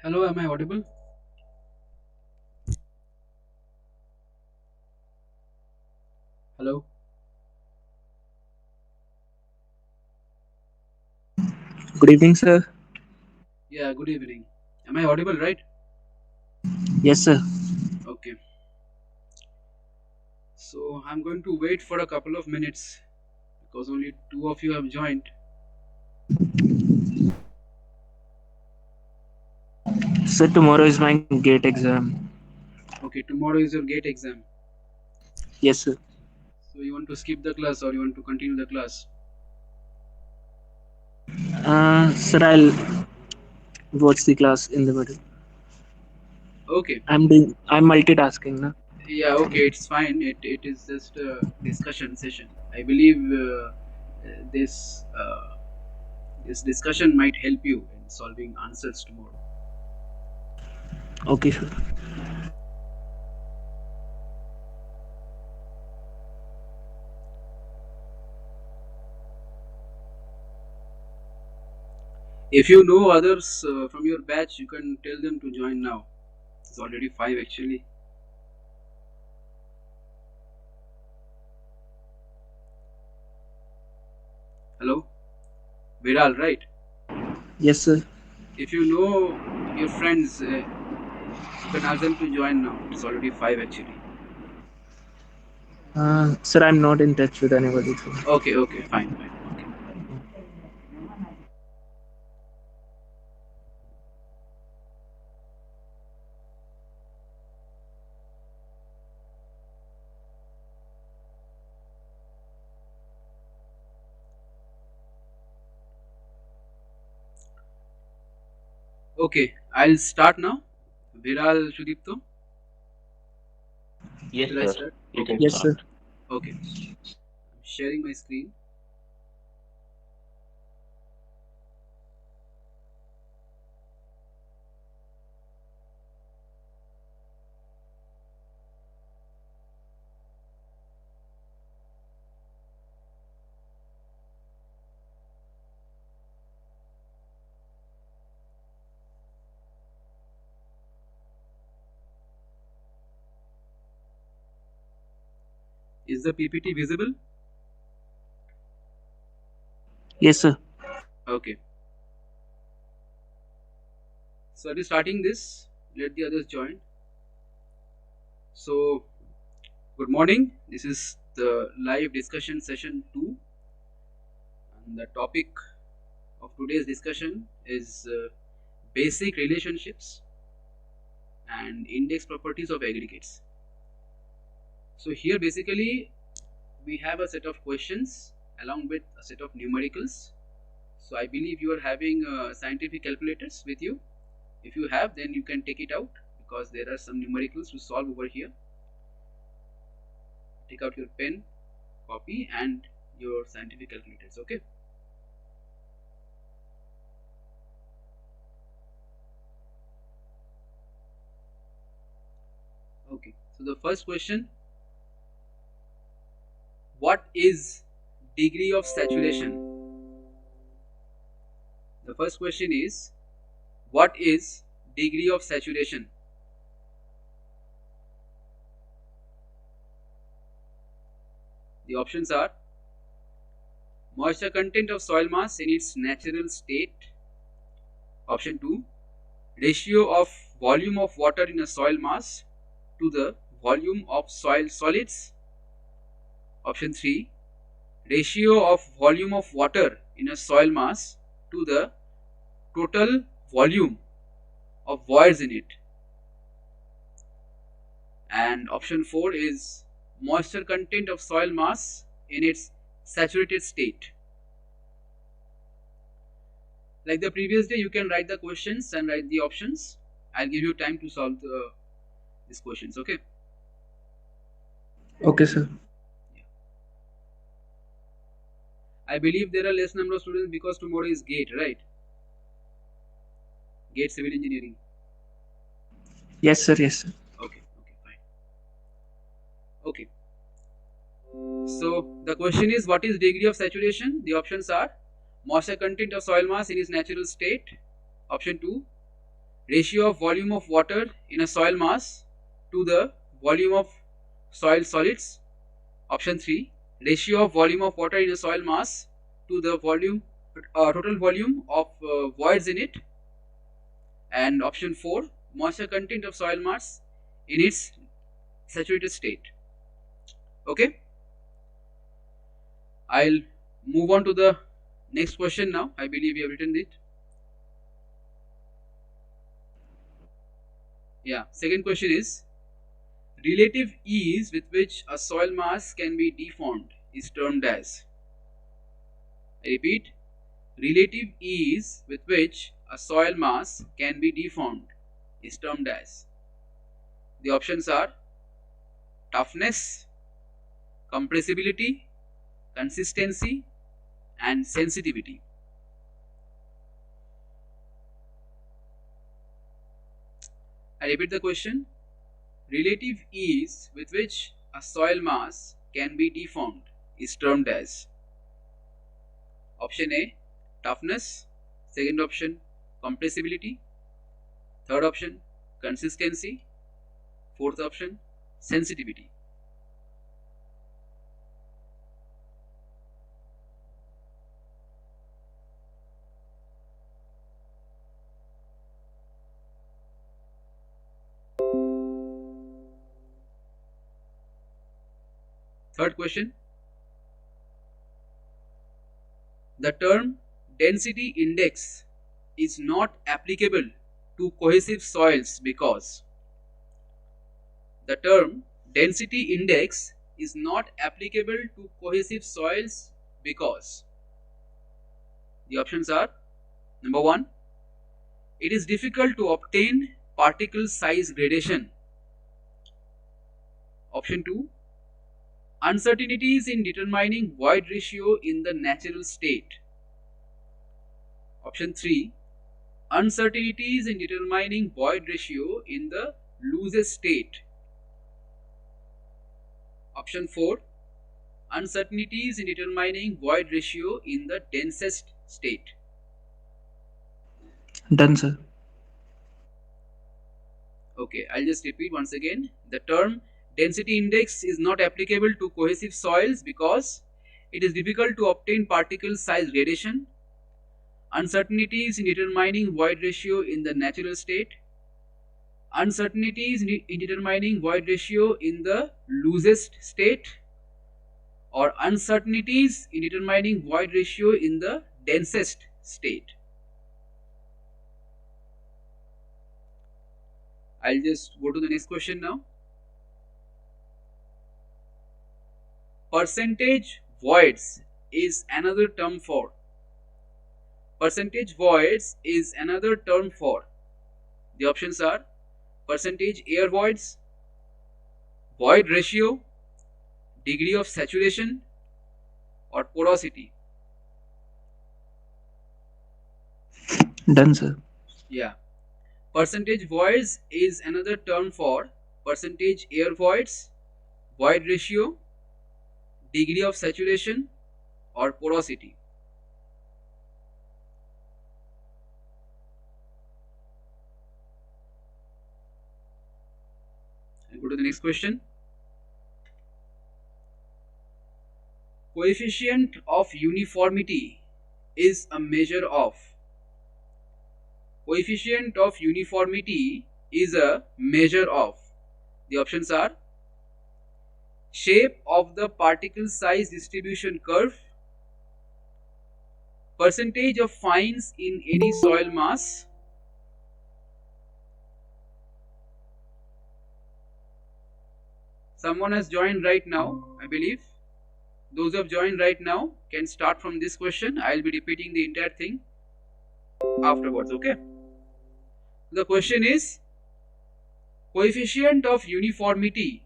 Hello, am I audible? Hello. Good evening, sir. Yeah, good evening. Am I audible, right? Yes, sir. Okay. So I'm going to wait for a couple of minutes because only two of you have joined. Sir, tomorrow is my gate exam. Okay, tomorrow is your gate exam. Yes, sir. So you want to skip the class or you want to continue the class? Sir, I'll watch the class in the middle. Okay. I'm multitasking, na? Yeah, okay, it's fine. It is just a discussion session. I believe this this discussion might help you in solving answers tomorrow. Okay, sir. If you know others from your batch, you can tell them to join now. It's already five actually. Hello, Viral, right? Yes, sir. If you know your friends, you can ask them to join now. It's already five actually. Sir, I'm not in touch with anybody. Sir. Okay, okay, fine, fine. Okay. Okay, I'll start now. Viral Sudipto, Yes, should I sir. start? You Okay, can Yes, start. sir. okay. I'm sharing my screen. Is the PPT visible? Yes, sir. Okay. So I'll be starting this. Let the others join. So, good morning. This is the live discussion session 2, and the topic of today's discussion is basic relationships and index properties of aggregates. So here basically we have a set of questions along with a set of numericals. So I believe you are having scientific calculators with you. If you have, then you can take it out because there are some numericals to solve over here. Take out your pen, copy, and your scientific calculators. Okay. Okay. So the first question: what is degree of saturation? The first question is: what is degree of saturation? The options are moisture content of soil mass in its natural state. Option 2, ratio of volume of water in a soil mass to the volume of soil solids. Option 3, ratio of volume of water in a soil mass to the total volume of voids in it. And option 4 is moisture content of soil mass in its saturated state. Like the previous day, you can write the questions and write the options. I'll give you time to solve these questions. Okay. Okay, sir. I believe there are less number of students because tomorrow is GATE, right? GATE Civil Engineering. Yes, sir. Yes, sir. Okay, okay, fine. Okay. So the question is, what is degree of saturation? The options are moisture content of soil mass in its natural state. Option 2, ratio of volume of water in a soil mass to the volume of soil solids. Option 3, ratio of volume of water in a soil mass to the volume total volume of voids in it. And option 4, moisture content of soil mass in its saturated state. Okay, I'll move on to the next question now. I believe you have written it. Yeah, second question is, relative ease with which a soil mass can be deformed is termed as. I repeat, relative ease with which a soil mass can be deformed is termed as. The options are toughness, compressibility, consistency, and sensitivity. I repeat the question. Relative ease with which a soil mass can be deformed is termed as. Option A, toughness. Second option, compressibility. Third option, consistency. Fourth option, sensitivity. Third question, the term density index is not applicable to cohesive soils because. The term density index is not applicable to cohesive soils because. The options are: number 1, it is difficult to obtain particle size gradation. Option 2, uncertainties in determining void ratio in the natural state. Option 3, uncertainties in determining void ratio in the loosest state. Option 4, uncertainties in determining void ratio in the densest state. Done, sir. Okay, I'll just repeat once again. The term density index is not applicable to cohesive soils because it is difficult to obtain particle size gradation, uncertainties in determining void ratio in the natural state, uncertainties in determining void ratio in the loosest state, or uncertainties in determining void ratio in the densest state. I'll just go to the next question now. Percentage voids is another term for. Percentage voids is another term for. The options are percentage air voids, void ratio, degree of saturation, or porosity. Done, sir. Yeah. Percentage voids is another term for percentage air voids, void ratio, degree of saturation, or porosity. And go to the next question. Coefficient of uniformity is a measure of. Coefficient of uniformity is a measure of. The options are shape of the particle size distribution curve, percentage of fines in any soil mass, someone has joined right now, I believe. Those who have joined right now can start from this question. I'll be repeating the entire thing afterwards, okay? The question is, coefficient of uniformity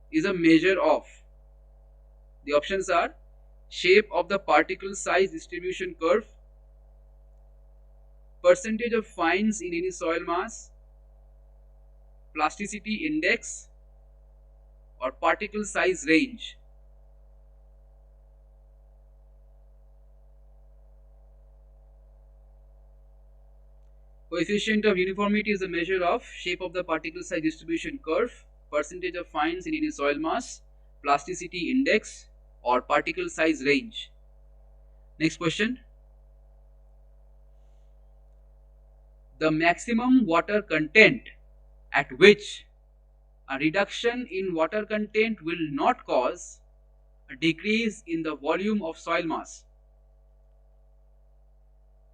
is a measure of. The options are shape of the particle size distribution curve, percentage of fines in any soil mass, plasticity index, or particle size range. Coefficient of uniformity is a measure of shape of the particle size distribution curve, percentage of fines in any soil mass, plasticity index, or particle size range. Next question. The maximum water content at which a reduction in water content will not cause a decrease in the volume of soil mass.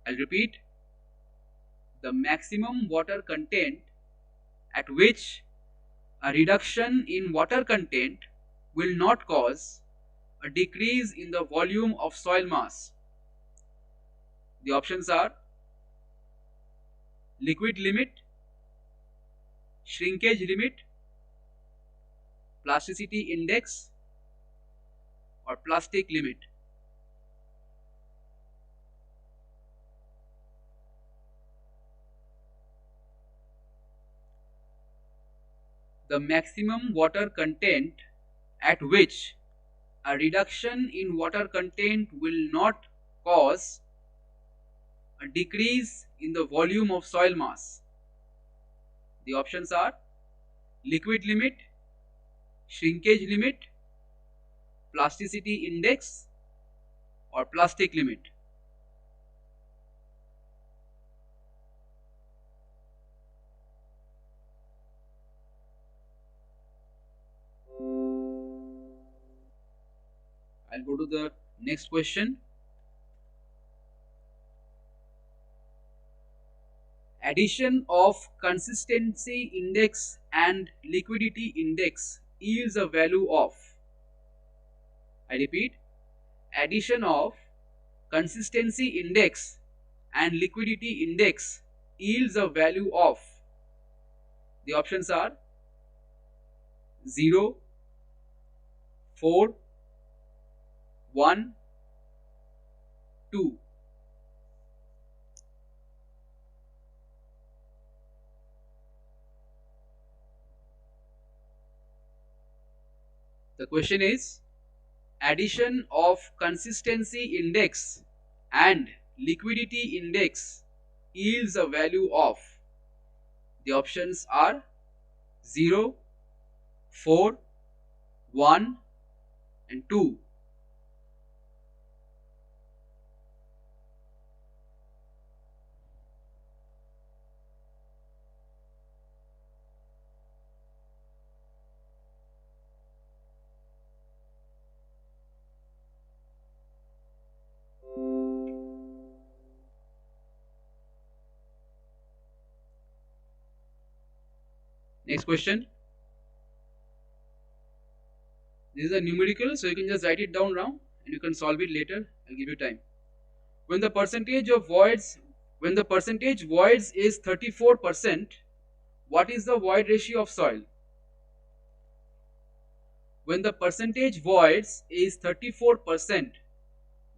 I'll repeat. The maximum water content at which a reduction in water content will not cause a decrease in the volume of soil mass. The options are liquid limit, shrinkage limit, plasticity index, or plastic limit. The maximum water content at which a reduction in water content will not cause a decrease in the volume of soil mass. The options are liquid limit, shrinkage limit, plasticity index, or plastic limit. I'll go to the next question. Addition of consistency index and liquidity index yields a value of, I repeat, addition of consistency index and liquidity index yields a value of. The options are 0, 4, 1, 2. The question is addition of consistency index and liquidity index yields a value of. The options are 0, 4, 1, and 2. Next question. This is a numerical, so you can just write it down now and you can solve it later. I'll give you time. When the percentage of voids when the percentage voids is 34%, what is the void ratio of soil? When the percentage voids is 34%,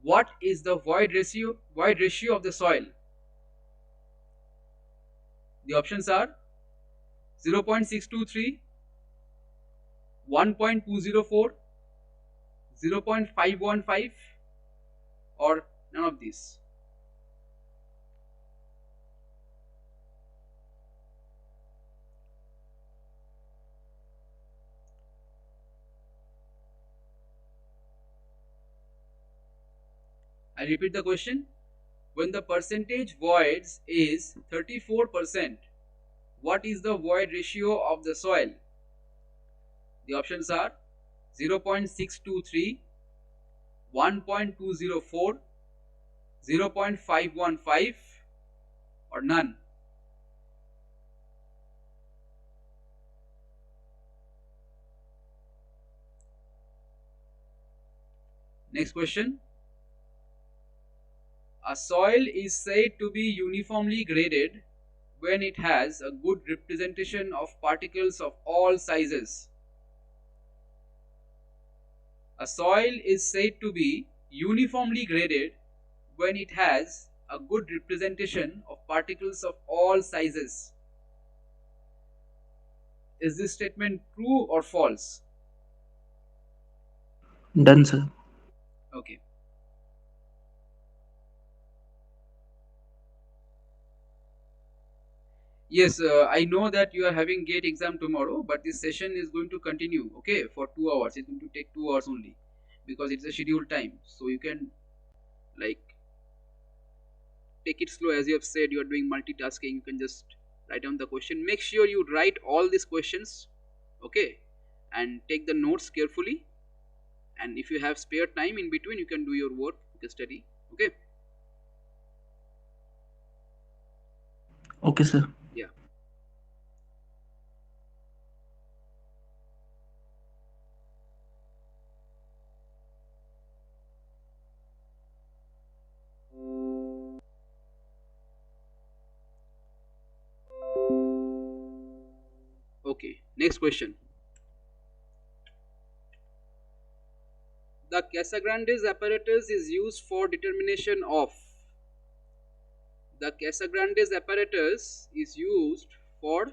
what is the void ratio of the soil? The options are 0.623, 1.204, 0.515, or none of these. I repeat the question. When the percentage voids is 34%, what is the void ratio of the soil? The options are 0.623, 1.204, 0.515, or none. Next question. A soil is said to be uniformly graded when it has a good representation of particles of all sizes. A soil is said to be uniformly graded when it has a good representation of particles of all sizes. Is this statement true or false? Done, sir. Okay. Yes, I know that you are having gate exam tomorrow, but this session is going to continue, okay, for 2 hours. It's going to take 2 hours only because it's a scheduled time. So you can, like, take it slow. As you have said, you are doing multitasking. You can just write down the question. Make sure you write all these questions, okay, and take the notes carefully. And if you have spare time in between, you can do your work, you can study, okay. Okay, sir. Yeah. Okay, next question. The Casagrandes apparatus is used for determination of. The Casagrandes apparatus is used for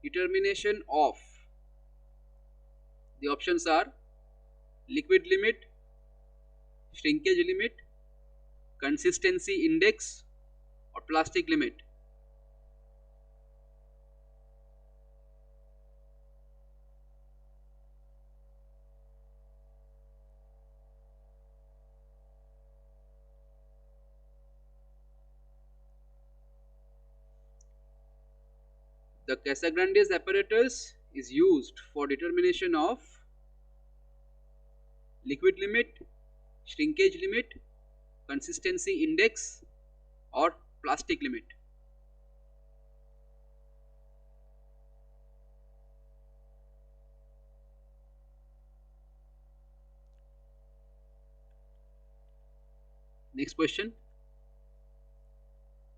determination of. The options are liquid limit, shrinkage limit, consistency index, or plastic limit. The Casagrandes apparatus is used for determination of liquid limit, shrinkage limit, consistency index, or plastic limit. Next question.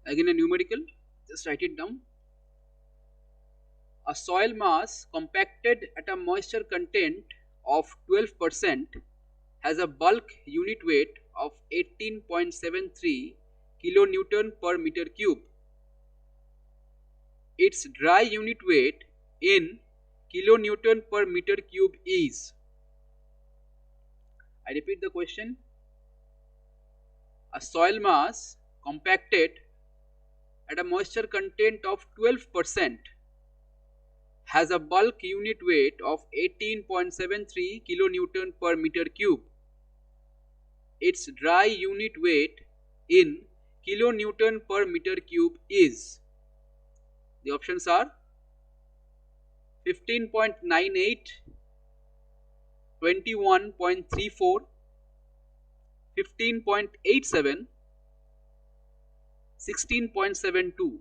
Again a numerical. Just write it down. A soil mass compacted at a moisture content of 12% has a bulk unit weight of 18.73 kilonewton per meter cube. Its dry unit weight in kilonewton per meter cube is. I repeat the question. A soil mass compacted at a moisture content of 12% has a bulk unit weight of 18.73 kilonewton per meter cube. Its dry unit weight in kilonewton per meter cube is. The options are 15.98, 21.34, 15.87, 16.72.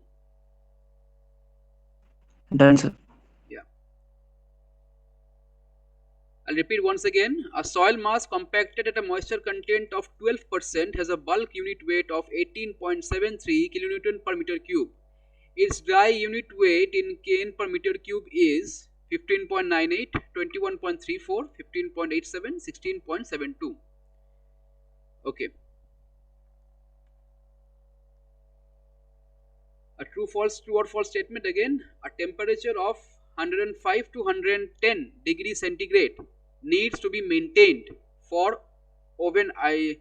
Done, sir. Yeah. I'll repeat once again. A soil mass compacted at a moisture content of 12% has a bulk unit weight of 18.73 kilonewton per meter cube. Its dry unit weight in kN per meter cube is 15.98, 21.34, 15.87, 16.72. Okay. A true or false statement again. A temperature of 105 to 110 degrees centigrade needs to be maintained for oven. I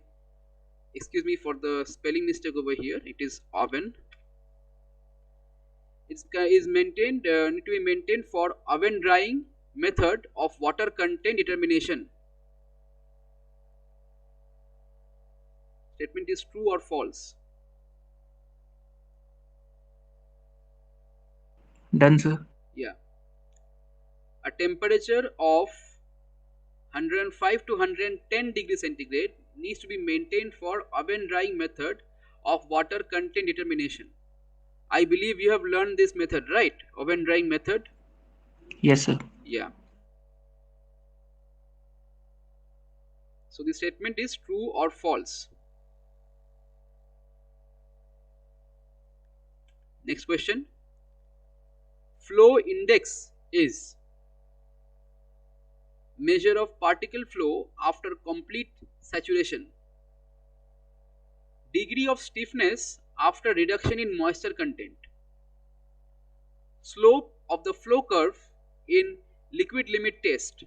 excuse me for the spelling mistake over here. It is oven. It is maintained need to be maintained for oven drying method of water content determination. Statement is true or false? Done, sir. Yeah. A temperature of 105 to 110 degrees centigrade needs to be maintained for oven drying method of water content determination. I believe you have learned this method, right? Oven drying method. Yes, sir. Yeah. So the statement is true or false. Next question. Flow index is measure of particle flow after complete saturation. Degree of stiffness after reduction in moisture content. Slope of the flow curve in liquid limit test.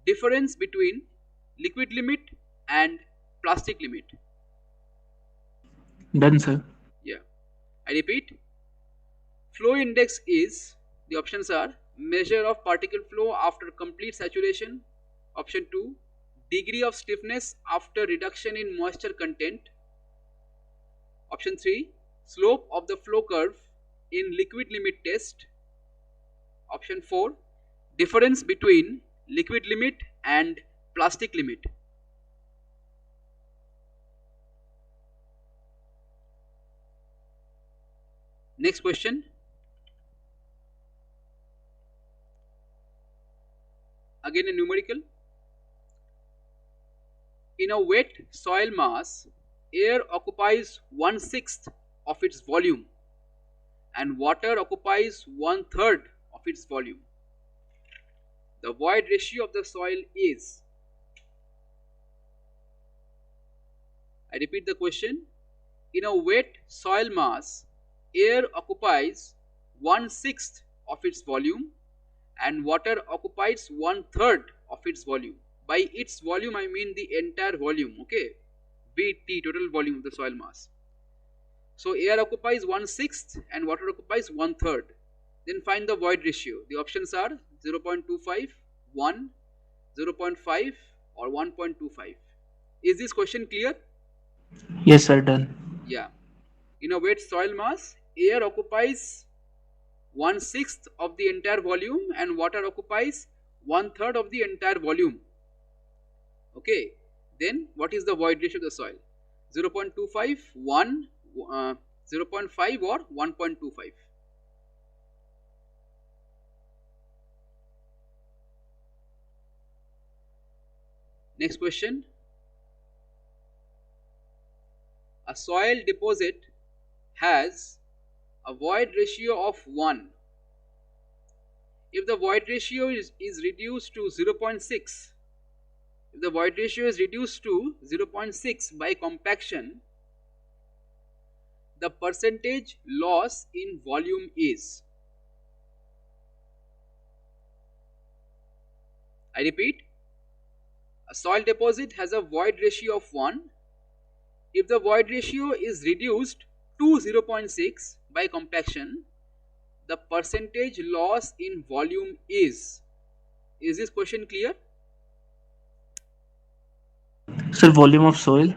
Difference between liquid limit and plastic limit. Done, sir. Yeah. I repeat. Flow index is, the options are, measure of particle flow after complete saturation. Option 2, degree of stiffness after reduction in moisture content. Option 3, slope of the flow curve in liquid limit test. Option 4, difference between liquid limit and plastic limit. Next question. Again a numerical. In a wet soil mass, air occupies 1/6 of its volume and water occupies 1/3 of its volume. The void ratio of the soil is, I repeat the question, in a wet soil mass, air occupies 1/6 of its volume and water occupies 1/3 of its volume. By its volume, I mean the entire volume, okay? VT, total volume of the soil mass. So air occupies 1/6 and water occupies 1/3. Then find the void ratio. The options are 0.25, 1, 0.5 or 1.25. Is this question clear? Yes, sir. Done. Yeah. In a wet soil mass, air occupies 1/6 of the entire volume and water occupies 1/3 of the entire volume. Okay. Then what is the void ratio of the soil? 0.25, 1, 0.5 or 1.25. Next question. A soil deposit has a void ratio of 1. If the void ratio is reduced to 0.6, if the void ratio is reduced to 0.6 by compaction, the percentage loss in volume is, I repeat, a soil deposit has a void ratio of 1. If the void ratio is reduced to 0.6 by compaction, the percentage loss in volume is. Is this question clear? Sir, volume of soil.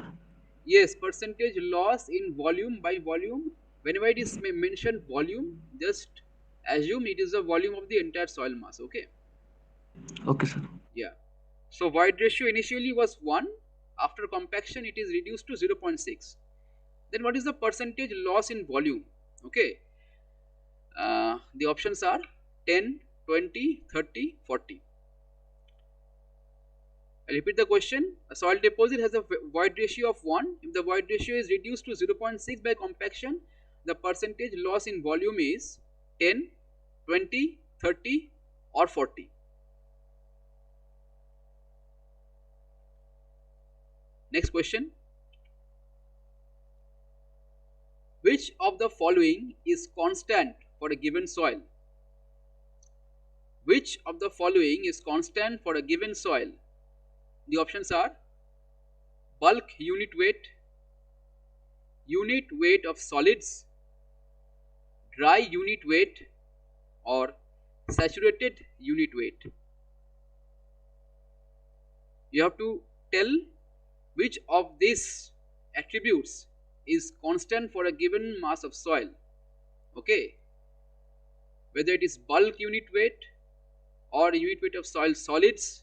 Yes, percentage loss in volume by volume. Whenever it is mentioned volume, just assume it is the volume of the entire soil mass. Okay. Okay, sir. Yeah. So void ratio initially was 1. After compaction, it is reduced to 0.6. Then what is the percentage loss in volume? Okay. The options are 10, 20, 30, 40. I repeat the question. A soil deposit has a void ratio of 1. If the void ratio is reduced to 0.6 by compaction, the percentage loss in volume is 10, 20, 30 or 40. Next question. Which of the following is constant for a given soil? Which of the following is constant for a given soil? The options are bulk unit weight of solids, dry unit weight, or saturated unit weight. You have to tell which of these attributes is constant for a given mass of soil. Okay, whether it is bulk unit weight or unit weight of soil solids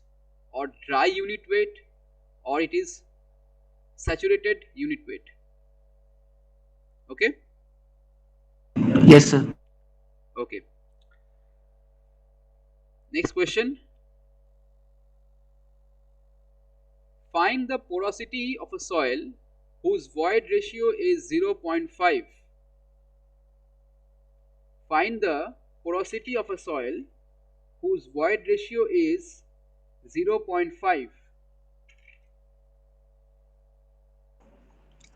or dry unit weight or it is saturated unit weight. Okay. Yes, sir. Okay. Next question. Find the porosity of a soil whose void ratio is 0.5. Find the porosity of a soil whose void ratio is 0.5.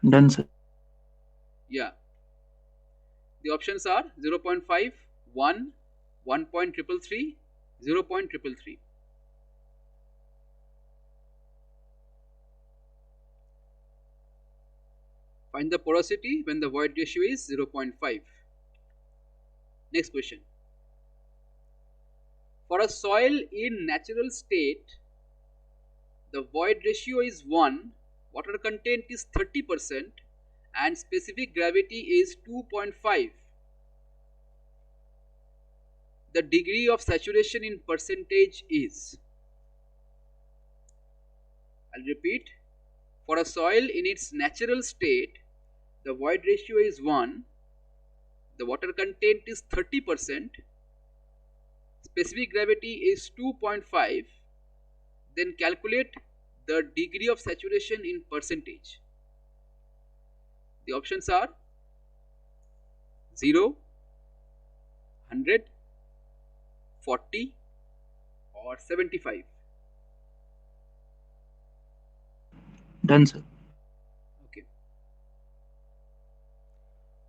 Done, sir. Yeah. The options are 0.5, 1, 1.333, 0.333. Find the porosity when the void ratio is 0.5. Next question. For a soil in natural state, the void ratio is 1, water content is 30%, and specific gravity is 2.5. The degree of saturation in percentage is, I'll repeat, for a soil in its natural state, the void ratio is 1, the water content is 30%, specific gravity is 2.5, then calculate the degree of saturation in percentage. The options are 0, 100, 40 or 75. Done, sir. Okay.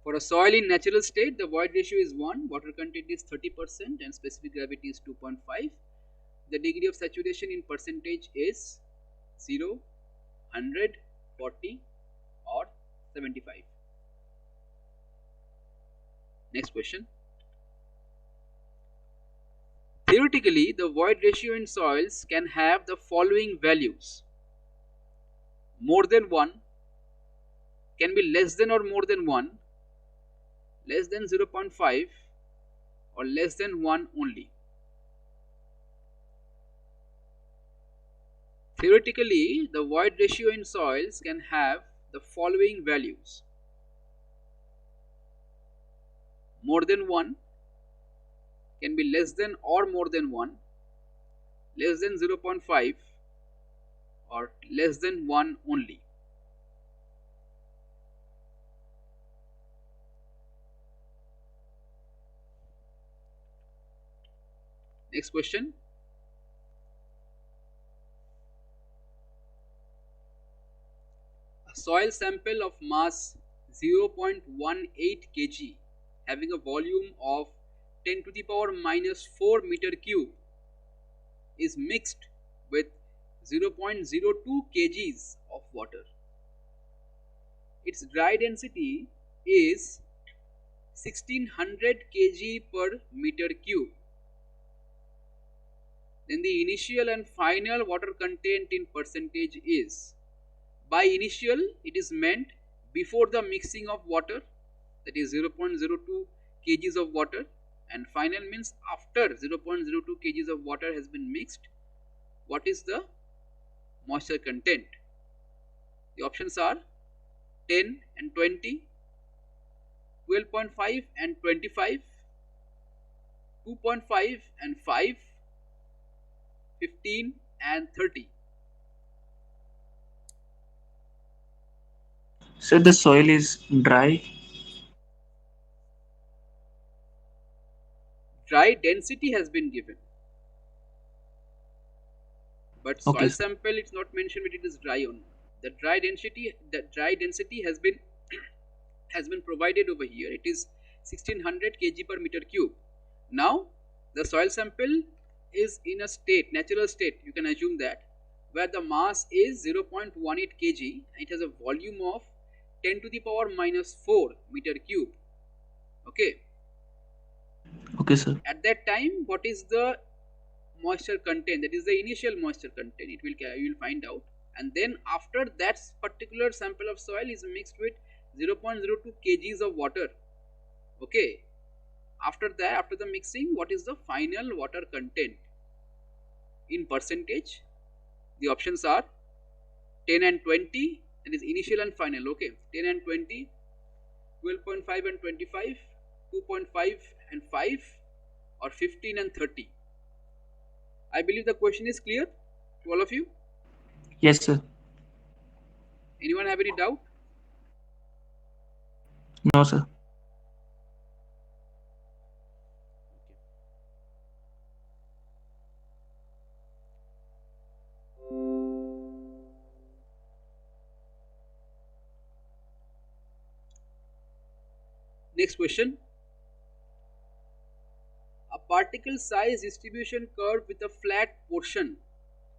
For a soil in natural state, the void ratio is 1, water content is 30%, and specific gravity is 2.5. The degree of saturation in percentage is 0, 100, 40 or 75. Next question. Theoretically, the void ratio in soils can have the following values: more than 1, can be less than or more than 1, less than 0.5, or less than 1 only. Theoretically, the void ratio in soils can have the following values: more than 1, can be less than or more than 1, less than 0.5, or less than 1 only. Next question. A soil sample of mass 0.18 kg having a volume of 10 to the power minus 4 meter cube is mixed with 0.02 kgs of water. Its dry density is 1600 kg per meter cube. Then the initial and final water content in percentage is. By initial, it is meant before the mixing of water, that is 0.02 kgs of water, and final means after 0.02 kgs of water has been mixed, what is the moisture content? The options are 10 and 20, 12.5 and 25, 2.5 and 5, 15 and 30. Sir, the soil is dry. Dry density has been given, but Okay, soil sir. sample it's not mentioned whether it is dry or not. The dry density has been provided over here. It is 1600 kg per meter cube. Now the soil sample is in a state, natural state, you can assume that, where the mass is 0.18 kg. It has a volume of 10 to the power minus 4 meter cube. Okay. Okay, sir. At that time, what is the moisture content? That is the initial moisture content. You will find out, and then after that particular sample of soil is mixed with 0.02 kgs of water. Okay. After that, after the mixing, what is the final water content in percentage? The options are 10 and 20, that is initial and final. Okay, 10 and 20, 12.5 and 25, 2.5 and 5, or 15 and 30. I believe the question is clear to all of you. Yes, sir. Anyone have any doubt? No, sir. Next question. A particle size distribution curve with a flat portion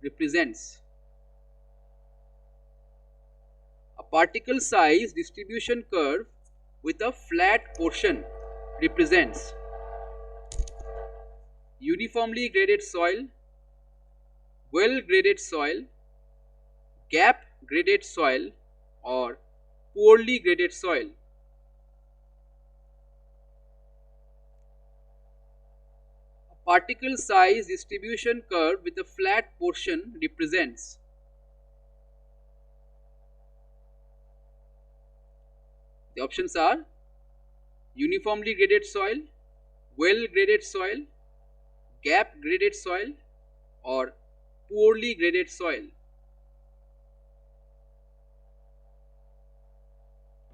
represents. A particle size distribution curve with a flat portion represents. uniformly graded soil, well graded soil, gap graded soil, or poorly graded soil. A particle size distribution curve with a flat portion represents. The options are uniformly graded soil, well graded soil, gap graded soil, or poorly graded soil.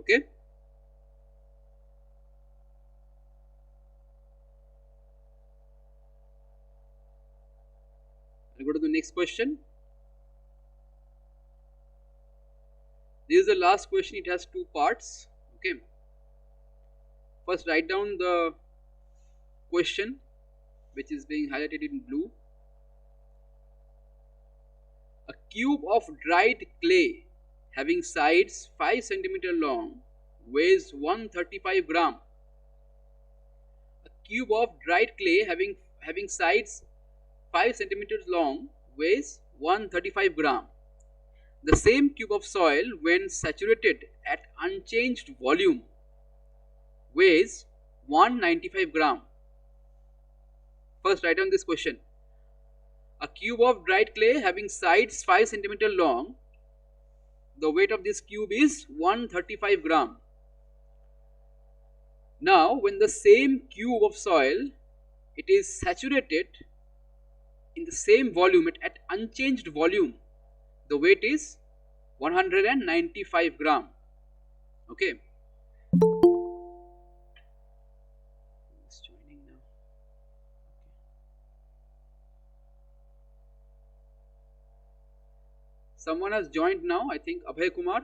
Okay, I'll go to the next question. This is the last question, it has two parts. Okay, first write down the question which is being highlighted in blue. A cube of dried clay having sides 5 centimeter long weighs 135 gram. A cube of dried clay having sides 5 centimeters long weighs 135 gram. The same cube of soil, when saturated at unchanged volume, weighs 195 gram. First, write down this question. A cube of dried clay having sides 5 centimeter long, the weight of this cube is 135 gram. Now, when the same cube of soil, it is saturated in the same volume at unchanged volume, the weight is 195 gram. Okay. Who's joining now? Someone has joined now, I think Abhay Kumar.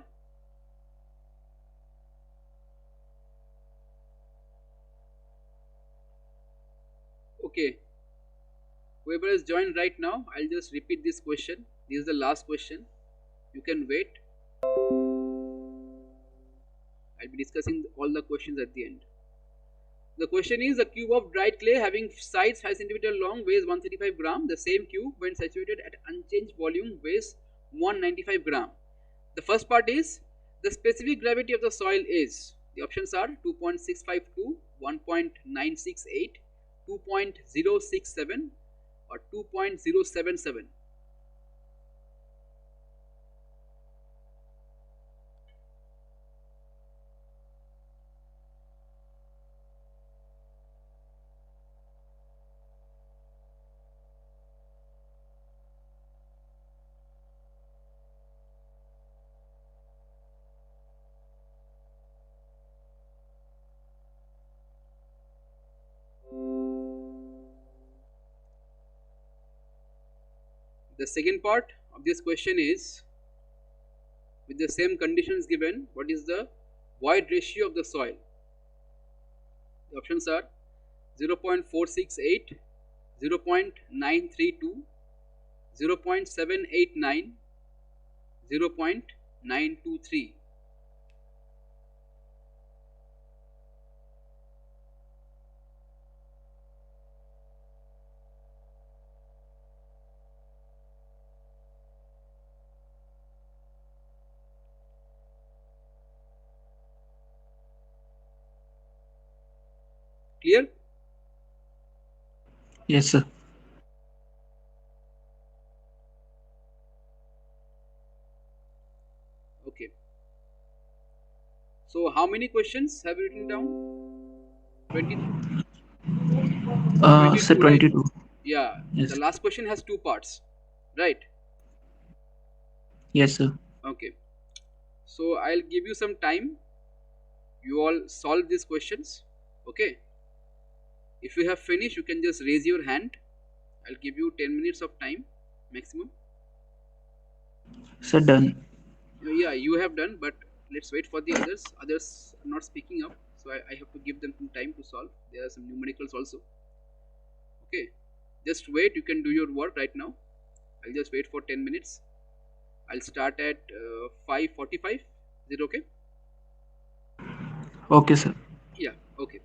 Okay, whoever has joined right now, I'll just repeat this question. This is the last question. You can wait. I'll be discussing all the questions at the end. The question is, a cube of dried clay having sides 5 centimeter long weighs 135 gram. The same cube, when saturated at unchanged volume, weighs 195 gram. The first part is, the specific gravity of the soil is. The options are 2.652, 1.968, 2.067, or 2.077. The second part of this question is, with the same conditions given, what is the void ratio of the soil? The options are 0.468, 0.932, 0.789, 0.923. Clear? Yes, sir. Okay. So how many questions have you written down? 20, Sir, 22, right? 22. Yeah, the Yes. last question has two parts, right? Yes, sir. Okay. So I'll give you some time. You all solve these questions. Okay. If you have finished, you can just raise your hand. I'll give you 10 minutes of time maximum. Sir, done. Yeah, you have done, but let's wait for the others. Others are not speaking up, so I have to give them some time to solve. There are some numericals also. Okay. Just wait. You can do your work right now. I'll just wait for 10 minutes. I'll start at 5:45. Is it okay? Okay, sir. Yeah, okay.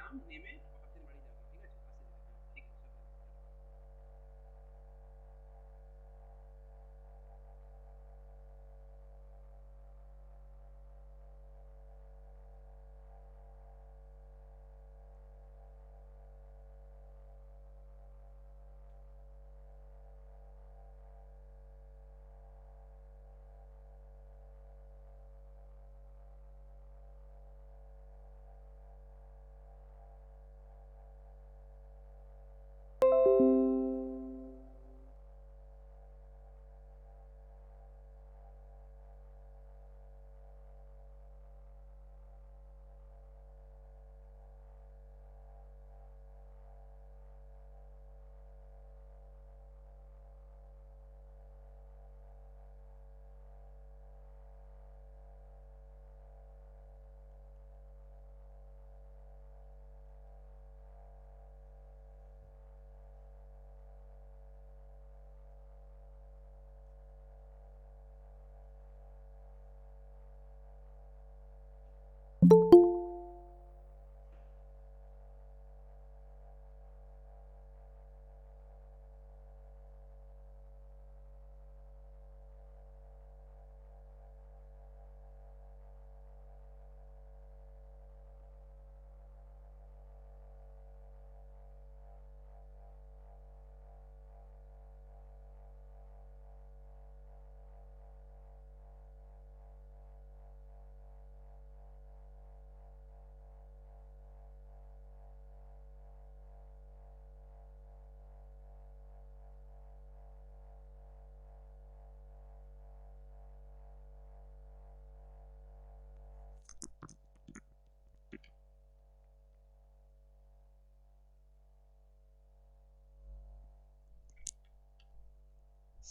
নাম নেমে ভাবতের বাড়ি যাবো, ঠিক আছে? আসতে দিলে, হ্যাঁ ঠিক আছে, চলো।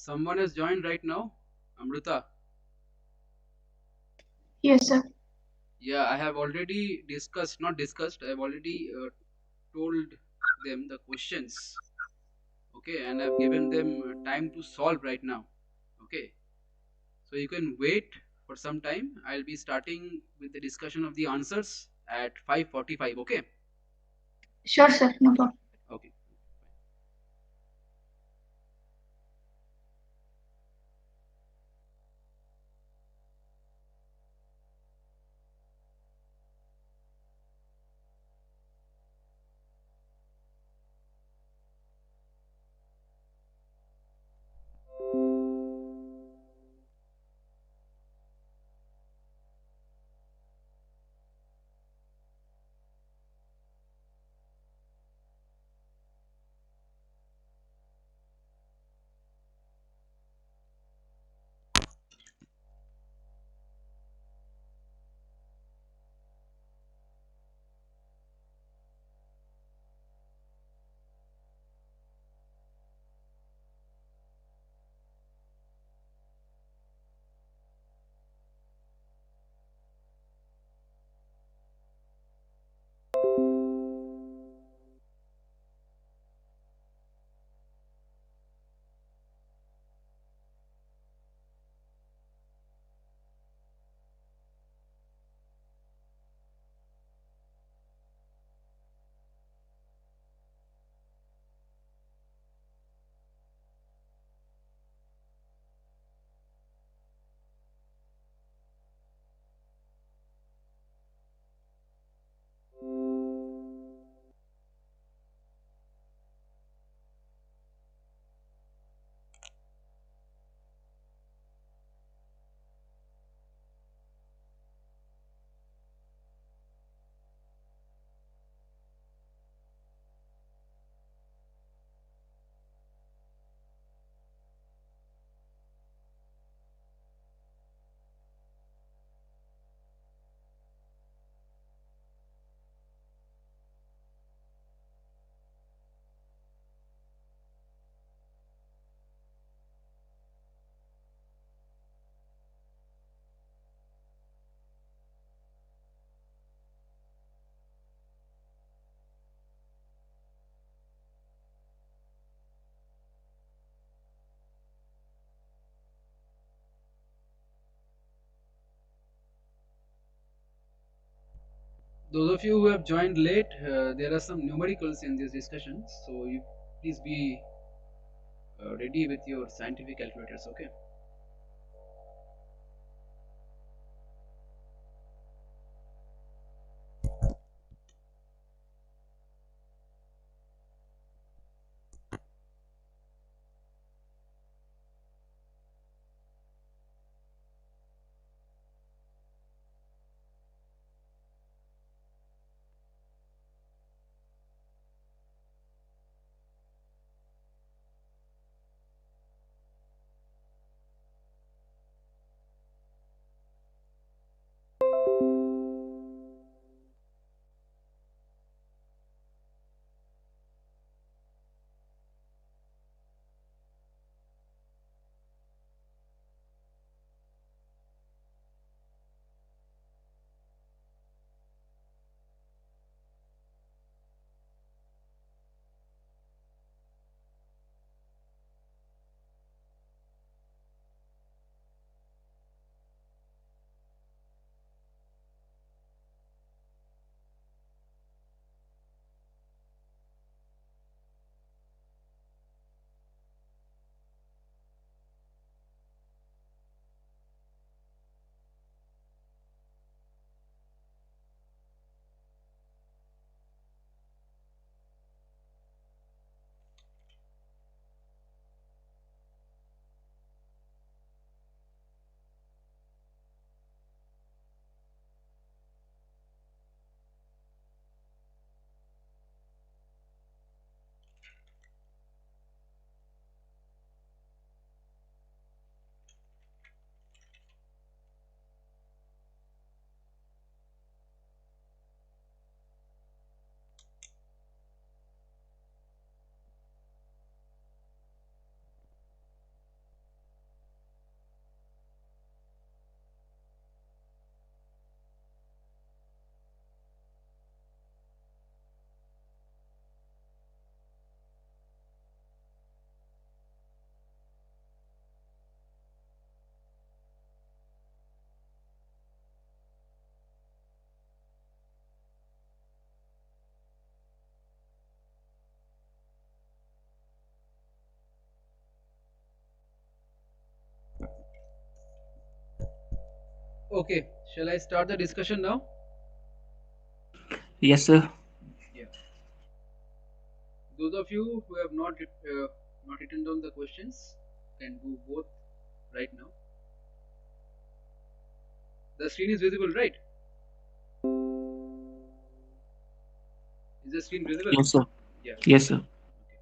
Someone has joined right now, Amrita. Yes, sir. Yeah, I have already discussed, not discussed, I have already told them the questions, okay, and I've given them time to solve right now, okay. So you can wait for some time. I'll be starting with the discussion of the answers at 5:45, okay? Sure, sir. No problem. Okay. Those of you who have joined late, there are some numericals in this discussion, so you please be ready with your scientific calculators. Okay. Okay. Shall I start the discussion now? Yes, sir. Yeah. Those of you who have not written down the questions can do both right now. The screen is visible, right? Is the screen visible? Yes, sir. Yeah. Yes, sir. Okay.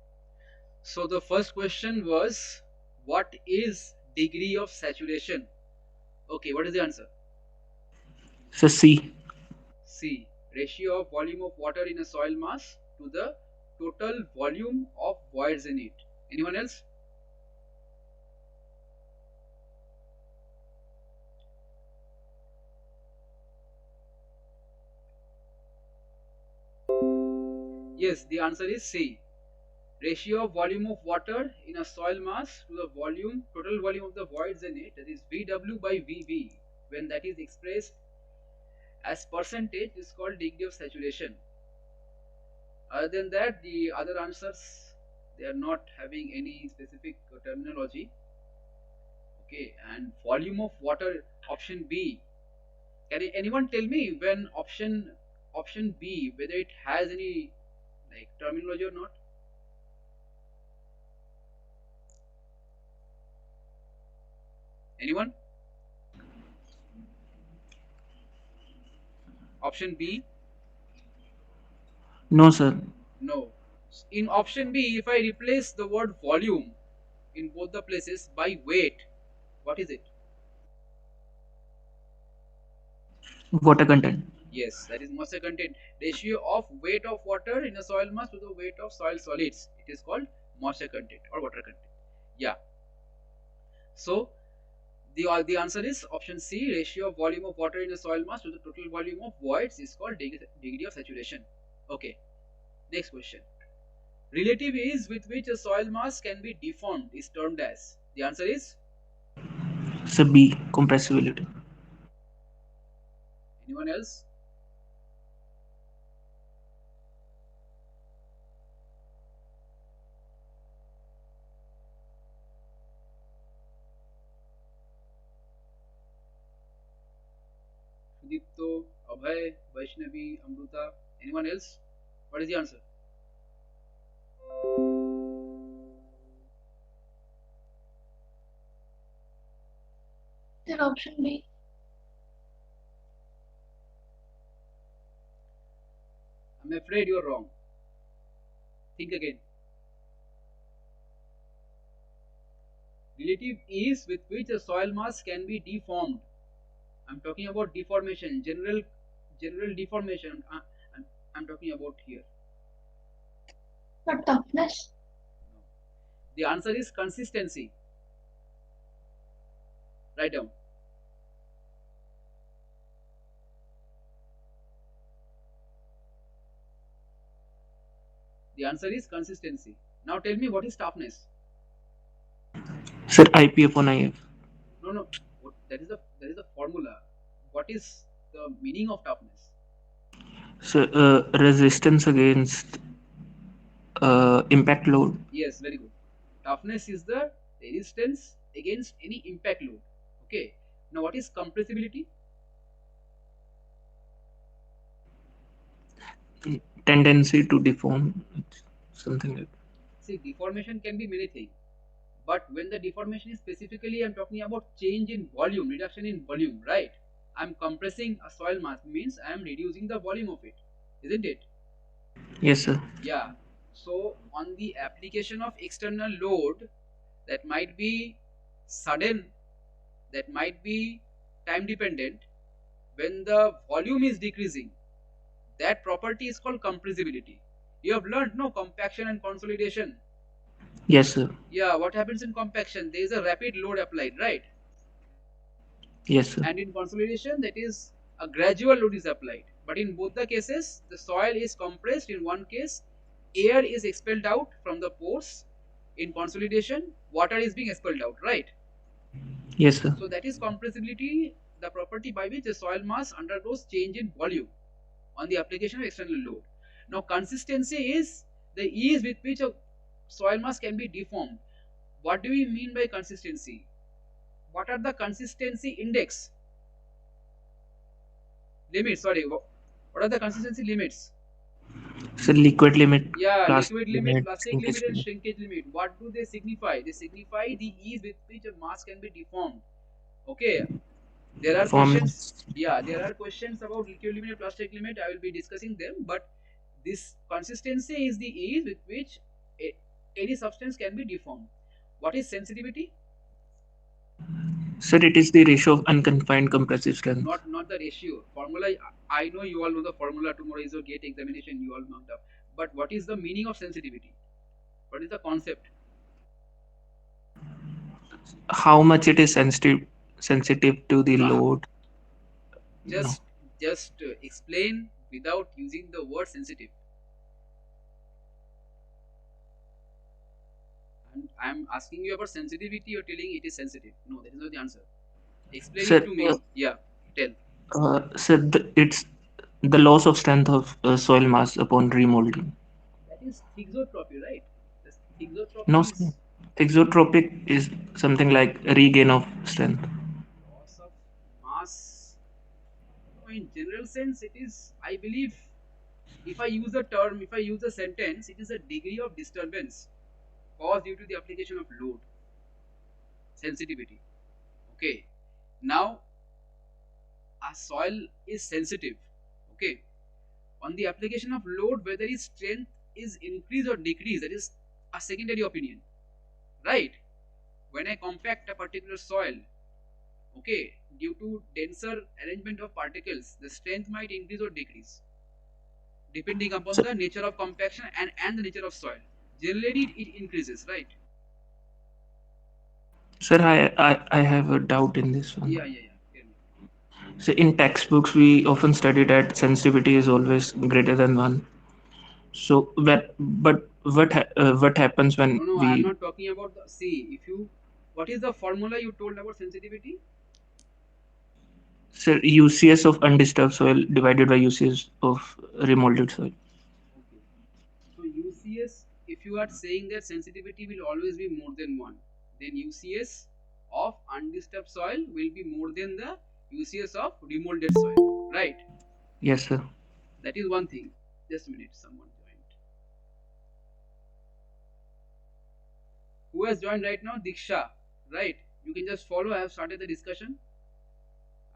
So the first question was, what is degree of saturation? Okay, what is the answer? So C. C. Ratio of volume of water in a soil mass to the total volume of voids in it. Anyone else? Yes, the answer is C. Ratio of volume of water in a soil mass to the total volume of the voids in it, that is VW by VV, when that is expressed as percentage, is called degree of saturation. Other than that, the other answers, they are not having any specific terminology. Okay, and volume of water, option B. Can anyone tell me when option B, whether it has any like terminology or not? Anyone? Option B, No, sir. no. In option B, if I replace the word volume in both the places by weight, what is it? Water content. Yes, that is moisture content. Ratio of weight of water in a soil mass to the weight of soil solids. It is called moisture content or water content. Yeah. So the answer is option C. Ratio of volume of water in a soil mass to the total volume of voids is called degree of saturation. Okay. Next question. Relative ease with which a soil mass can be deformed is termed as. The answer is, So B. Compressibility. anyone else? Joy, Vaishnavi, Amruta. Anyone else? What is the answer? Then option B. I'm afraid you're wrong. Think again. Relative ease with which a soil mass can be deformed. I'm talking about deformation, general deformation. I'm talking about here. But toughness. No. The answer is consistency. Write down. The answer is consistency. Now tell me what is toughness? Sir, IP upon IF. No, no. That is the formula. What is the meaning of toughness? So, resistance against impact load. Yes, very good. Toughness is the resistance against any impact load. Okay. Now what is compressibility? Tendency to deform. Something like. See, deformation can be many things. But when the deformation is specifically, I'm talking about change in volume, reduction in volume, right? I'm compressing a soil mass means I am reducing the volume of it, isn't it? Yes, sir. Yeah. So on the application of external load, that might be sudden, that might be time dependent, when the volume is decreasing, that property is called compressibility. You have learned no compaction and consolidation. Yes, sir. Yeah, what happens in compaction? There is a rapid load applied, right? Yes, sir. And in consolidation, that is a gradual load is applied. But in both the cases, the soil is compressed. In one case, air is expelled out from the pores. In consolidation, water is being expelled out, right? Yes, sir. So that is compressibility, the property by which the soil mass undergoes change in volume on the application of external load. Now consistency is the ease with which a soil mass can be deformed. What do we mean by consistency? What are the consistency index limits? Sorry, what are the consistency limits? So, liquid limit, Yeah, plastic liquid limit, limit, plastic limit, shrinkage and limit. shrinkage limit. What do they signify? They signify the ease with which a mass can be deformed. Okay, there are questions. Formless. Yeah, there are questions about liquid limit and plastic limit. I will be discussing them, but this consistency is the ease with which any substance can be deformed. What is sensitivity? Sir, it is the ratio of unconfined compressive strength. Not the ratio formula. I know you all know the formula. Tomorrow is your gate examination. You all marked up. But what is the meaning of sensitivity? What is the concept? How much it is sensitive to the Ah, load? No. just explain without using the word sensitive. I'm asking you about sensitivity. You're telling it is sensitive. No, that is not the answer. Explain it Sir, to me. Yeah, tell. it's the loss of strength of soil mass upon remolding. That is thixotropy, right? This No, thixotropy sir. is Thixotropic is something like regain of strength. loss of mass. No, in general sense, it is. I believe if I use a term, if I use a sentence, it is a degree of disturbance caused due to the application of load, sensitivity. Okay. Now, a soil is sensitive. Okay. On the application of load, whether its strength is increased or decreased, that is a secondary opinion. Right? When I compact a particular soil, okay, due to denser arrangement of particles, the strength might increase or decrease depending upon So, the nature of compaction and the nature of soil. Generally, it increases, right? sir, I have a doubt in this one. Yeah, yeah, yeah. Tell me. So, in textbooks, we often study that sensitivity is always greater than one. So, what happens when No, no, I'm we not talking about the. See, if you. What is the formula you told about sensitivity? sir UCS of undisturbed soil divided by UCS of remolded soil? Okay. So UCS, if you are saying that sensitivity will always be more than 1, then UCS of undisturbed soil will be more than the UCS of remolded soil, right? Yes, sir. That is one thing. Just a minute, someone joined. Who has joined right now? Diksha, right? You can just follow. I have started the discussion.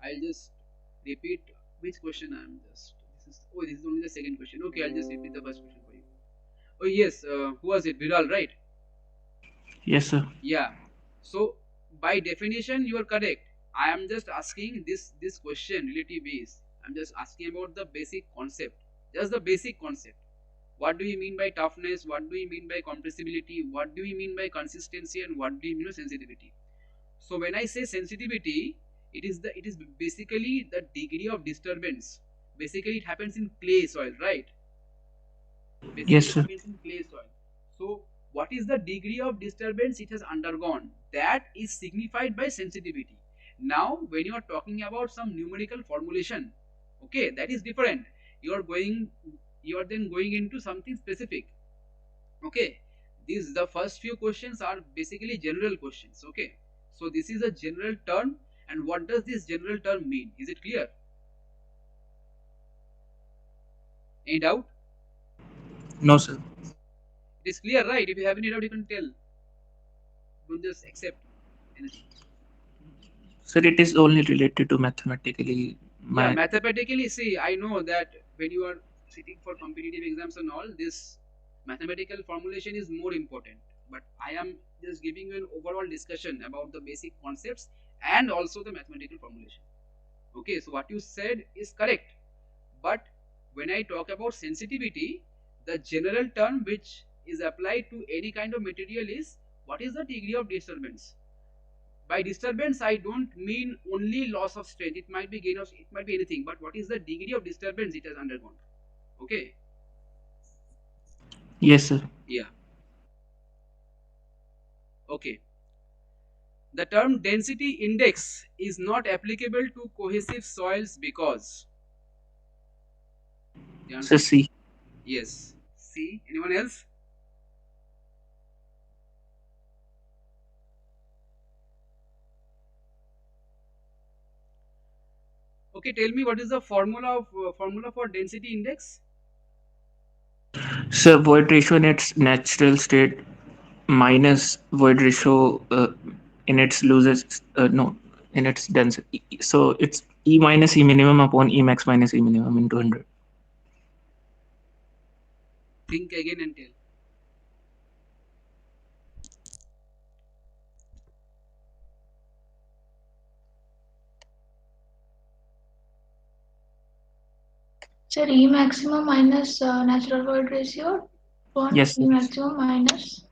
I'll just repeat which question I'm just. This is only the second question. Okay, I'll just repeat the first question for you. Oh yes, who was it? Viral, right? Yes, sir. Yeah. So by definition, you are correct. I am just asking this question relative base. I'm just asking about the basic concept. Just the basic concept. What do you mean by toughness? What do you mean by compressibility? What do you mean by consistency? And what do you mean by sensitivity? So when I say sensitivity, it is basically the degree of disturbance. Basically, it happens in clay soil, right? Yes, Basically sir. happens in clay soil. So what is the degree of disturbance it has undergone? That is signified by sensitivity. Now when you are talking about some numerical formulation, okay, that is different. You are then going into something specific. Okay, these the first few questions are basically general questions. Okay, so this is a general term, and what does this general term mean? Is it clear? Any doubt? No, sir. It is clear, right? If you have any doubt, you can tell. Don't just accept anything. Sir, it is only related to mathematically Yeah, math. mathematically, see, I know that when you are sitting for competitive exams and all, this mathematical formulation is more important. But I am just giving you an overall discussion about the basic concepts and also the mathematical formulation. Okay, so what you said is correct. But when I talk about sensitivity, the general term which is applied to any kind of material is what is the degree of disturbance. By disturbance, I don't mean only loss of strength. It might be gain of, it might be anything. But what is the degree of disturbance it has undergone? Okay. Yes, sir. Yeah. Okay. The term density index is not applicable to cohesive soils because the Sir, answer C. yes. See, anyone else? Okay, tell me what is the formula for density index? Sir, void ratio in its natural state minus void ratio in its loses no in its density. So it's E minus E minimum upon E max minus E minimum into 100. Think again and tell. Sir, E maximum minus natural void ratio upon Yes, sir. E maximum minus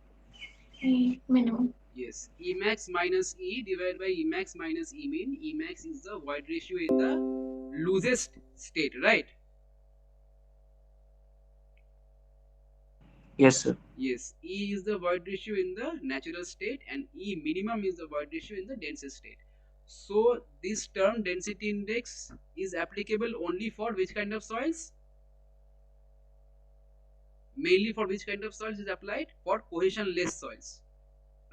E minimum. Yes, Emax minus E divided by Emax minus E mean Emax is the void ratio in the loosest state, right? Yes, sir. Yes, E is the void ratio in the natural state and E minimum is the void ratio in the densest state. So this term density index is applicable only for which kind of soils? Mainly for which kind of soils is applied? For cohesion less soils,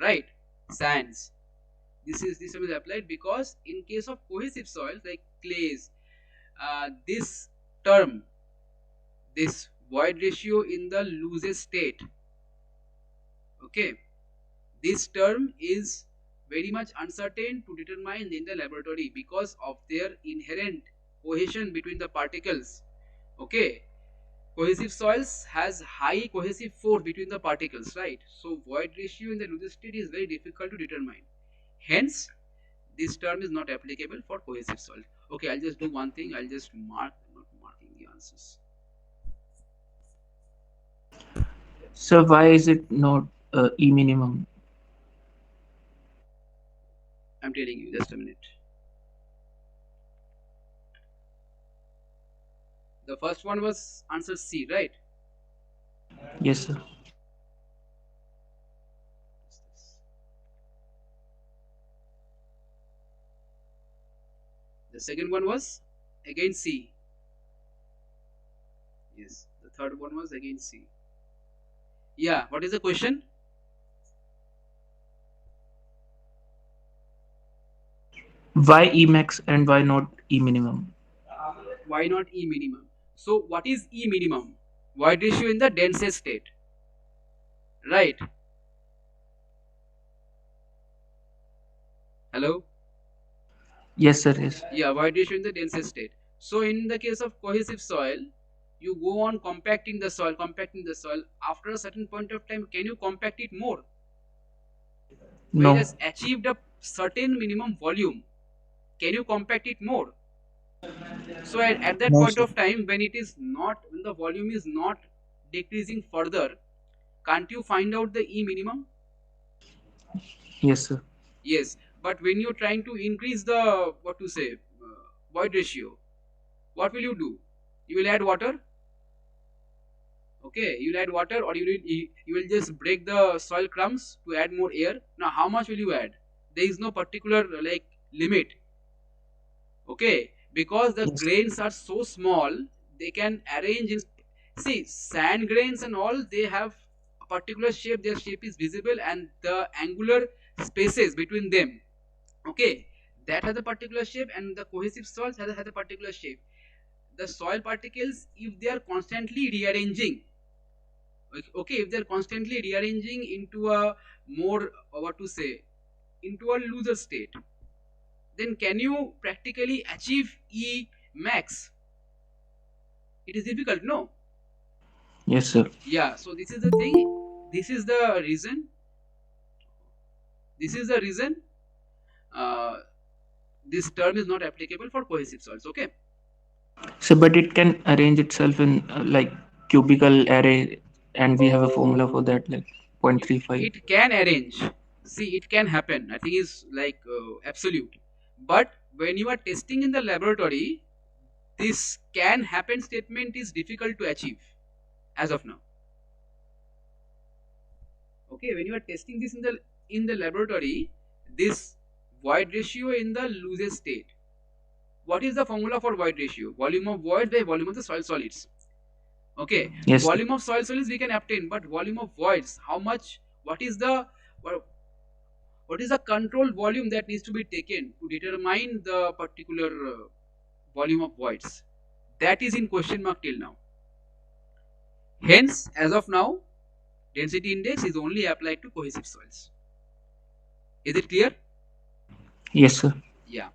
right? Sands. This term is applied because in case of cohesive soils like clays, this term, this void ratio in the loosest state, okay, this term is very much uncertain to determine in the laboratory because of their inherent cohesion between the particles. Okay, cohesive soils has high cohesive force between the particles, right? So void ratio in the loosest state is very difficult to determine. Hence, this term is not applicable for cohesive soil. Okay, I'll just do one thing. I'll just not marking the answers. So why is it not E minimum? I'm telling you, just a minute. The first one was answer C, right? Yes, sir. The second one was again C. Yes. The third one was again C. Yeah. What is the question? Why E max and why not E minimum? why not E minimum? So what is E minimum? Void ratio in the densest state, right? Hello? Yes, sir. Yes. Yeah, void ratio in the densest state. So in the case of cohesive soil, you go on compacting the soil, compacting the soil. After a certain point of time, can you compact it more? When it No. has achieved a certain minimum volume, can you compact it more? So at that No, point sir. of time, when it is not, when the volume is not decreasing further, can't you find out the E minimum? Yes, sir. Yes, but when you're trying to increase the, what to say, void ratio, what will you do? You will add water. Okay, you'll add water, or you will just break the soil crumbs to add more air. Now how much will you add? There is no particular like limit. Okay, because the Yes. grains are so small, they can arrange in, see, sand grains and all, they have a particular shape, their shape is visible, and the angular spaces between them, okay, that has a particular shape, and the cohesive soils has a particular shape. The soil particles, if they are constantly rearranging, okay, if they are constantly rearranging into a more, what to say, into a looser state, then can you practically achieve E max? It is difficult, no? Yes, sir. Yeah, so this is the thing. This is the reason. This is the reason uh, this term is not applicable for cohesive soils. Okay, So, but it can arrange itself in like cubical array, and we have a formula for that, like it 0.35. it can arrange. See, it can happen. I think is like absolute. But when you are testing in the laboratory, this can happen statement is difficult to achieve as of now. Okay, when you are testing this in the laboratory, this void ratio in the loosest state, what is the formula for void ratio? Volume of void by volume of the soil solids. Okay, Yes, sir. volume of soil solids we can obtain, but volume of voids, how much? What, what is the control volume that needs to be taken to determine the particular volume of voids? That is in question mark till now. Hence, as of now, density index is only applied to cohesive soils. Is it clear? Yes, sir. Yeah.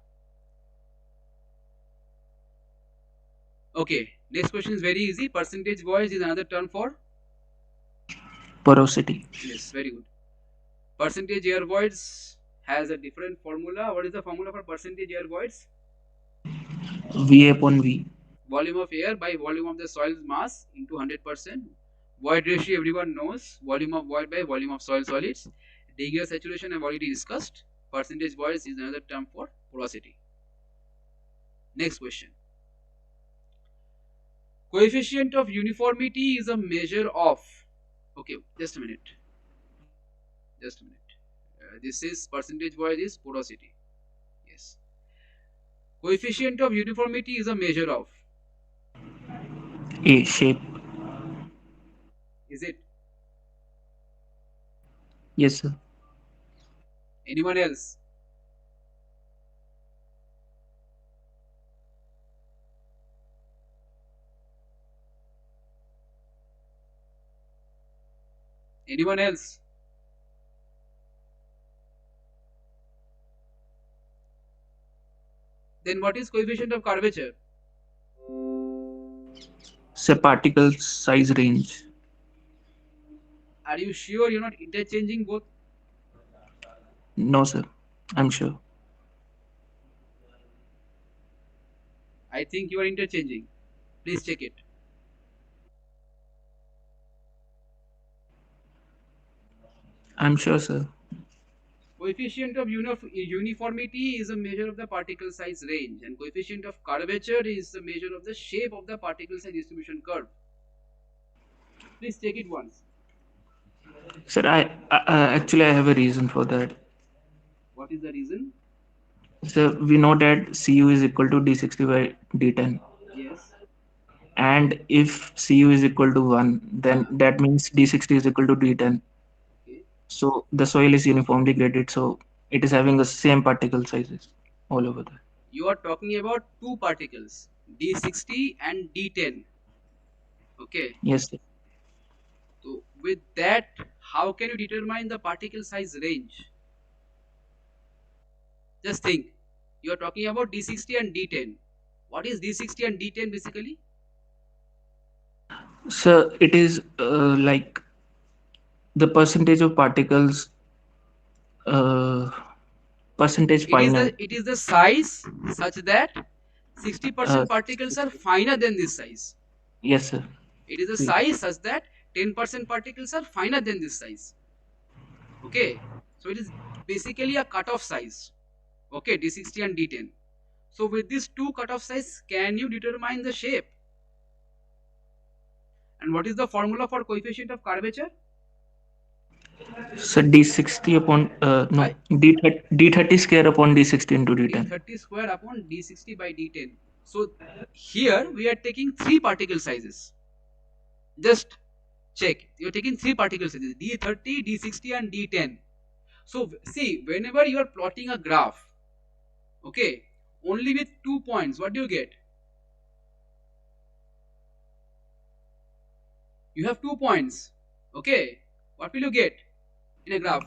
Okay. Next question is very easy. Percentage voids is another term for, Porosity. yes, very good. Percentage air voids has a different formula. What is the formula for percentage air voids? V upon V. Volume of air by volume of the soil mass into 100%. Void ratio everyone knows. Volume of void by volume of soil solids. Degree of saturation I've already discussed. Percentage voids is another term for porosity. Next question. Coefficient of uniformity is a measure of. Okay, just a minute. Just a minute. This is percentage void is porosity. Yes. Coefficient of uniformity is a measure of. A shape. Is it Yes, sir. anyone else? Anyone else? Then what is coefficient of curvature? Say particle size range. Are you sure you're not interchanging both? No, sir. I'm sure. I think you are interchanging. Please check it. I'm sure, sir. Coefficient of uniformity is a measure of the particle size range, and coefficient of curvature is the measure of the shape of the particle size distribution curve. Please check it once. Sir, actually I have a reason for that. What is the reason? So we know that Cu is equal to d60 by d10, Yes. and if Cu is equal to 1, then that means d60 is equal to d10. Okay. So the soil is uniformly graded, so it is having the same particle sizes all over there. You are talking about two particles. D60 and D10. Okay. Yes, sir. So with that, how can you determine the particle size range? Just think. You are talking about D60 and D10. What is D60 and D10 basically? So it is like the percentage of particles, uh, percentage final. It is the size such that 60% Uh, particles are finer than this size. yes, sir. It is a See. size such that 10% particles are finer than this size. Okay. So it is basically a cutoff size. Okay, D60 and D10. So with these two cutoff size, can you determine the shape? And what is the formula for coefficient of curvature? So D60 upon I no D30 square upon D60 into D10. D30 square upon D60 by D10. So here we are taking three particle sizes. Just check. You're taking three particle sizes, D30, D60 and D10. So see, whenever you are plotting a graph, okay, only with 2 points, what do you get? You have 2 points. Okay, what will you get in a graph?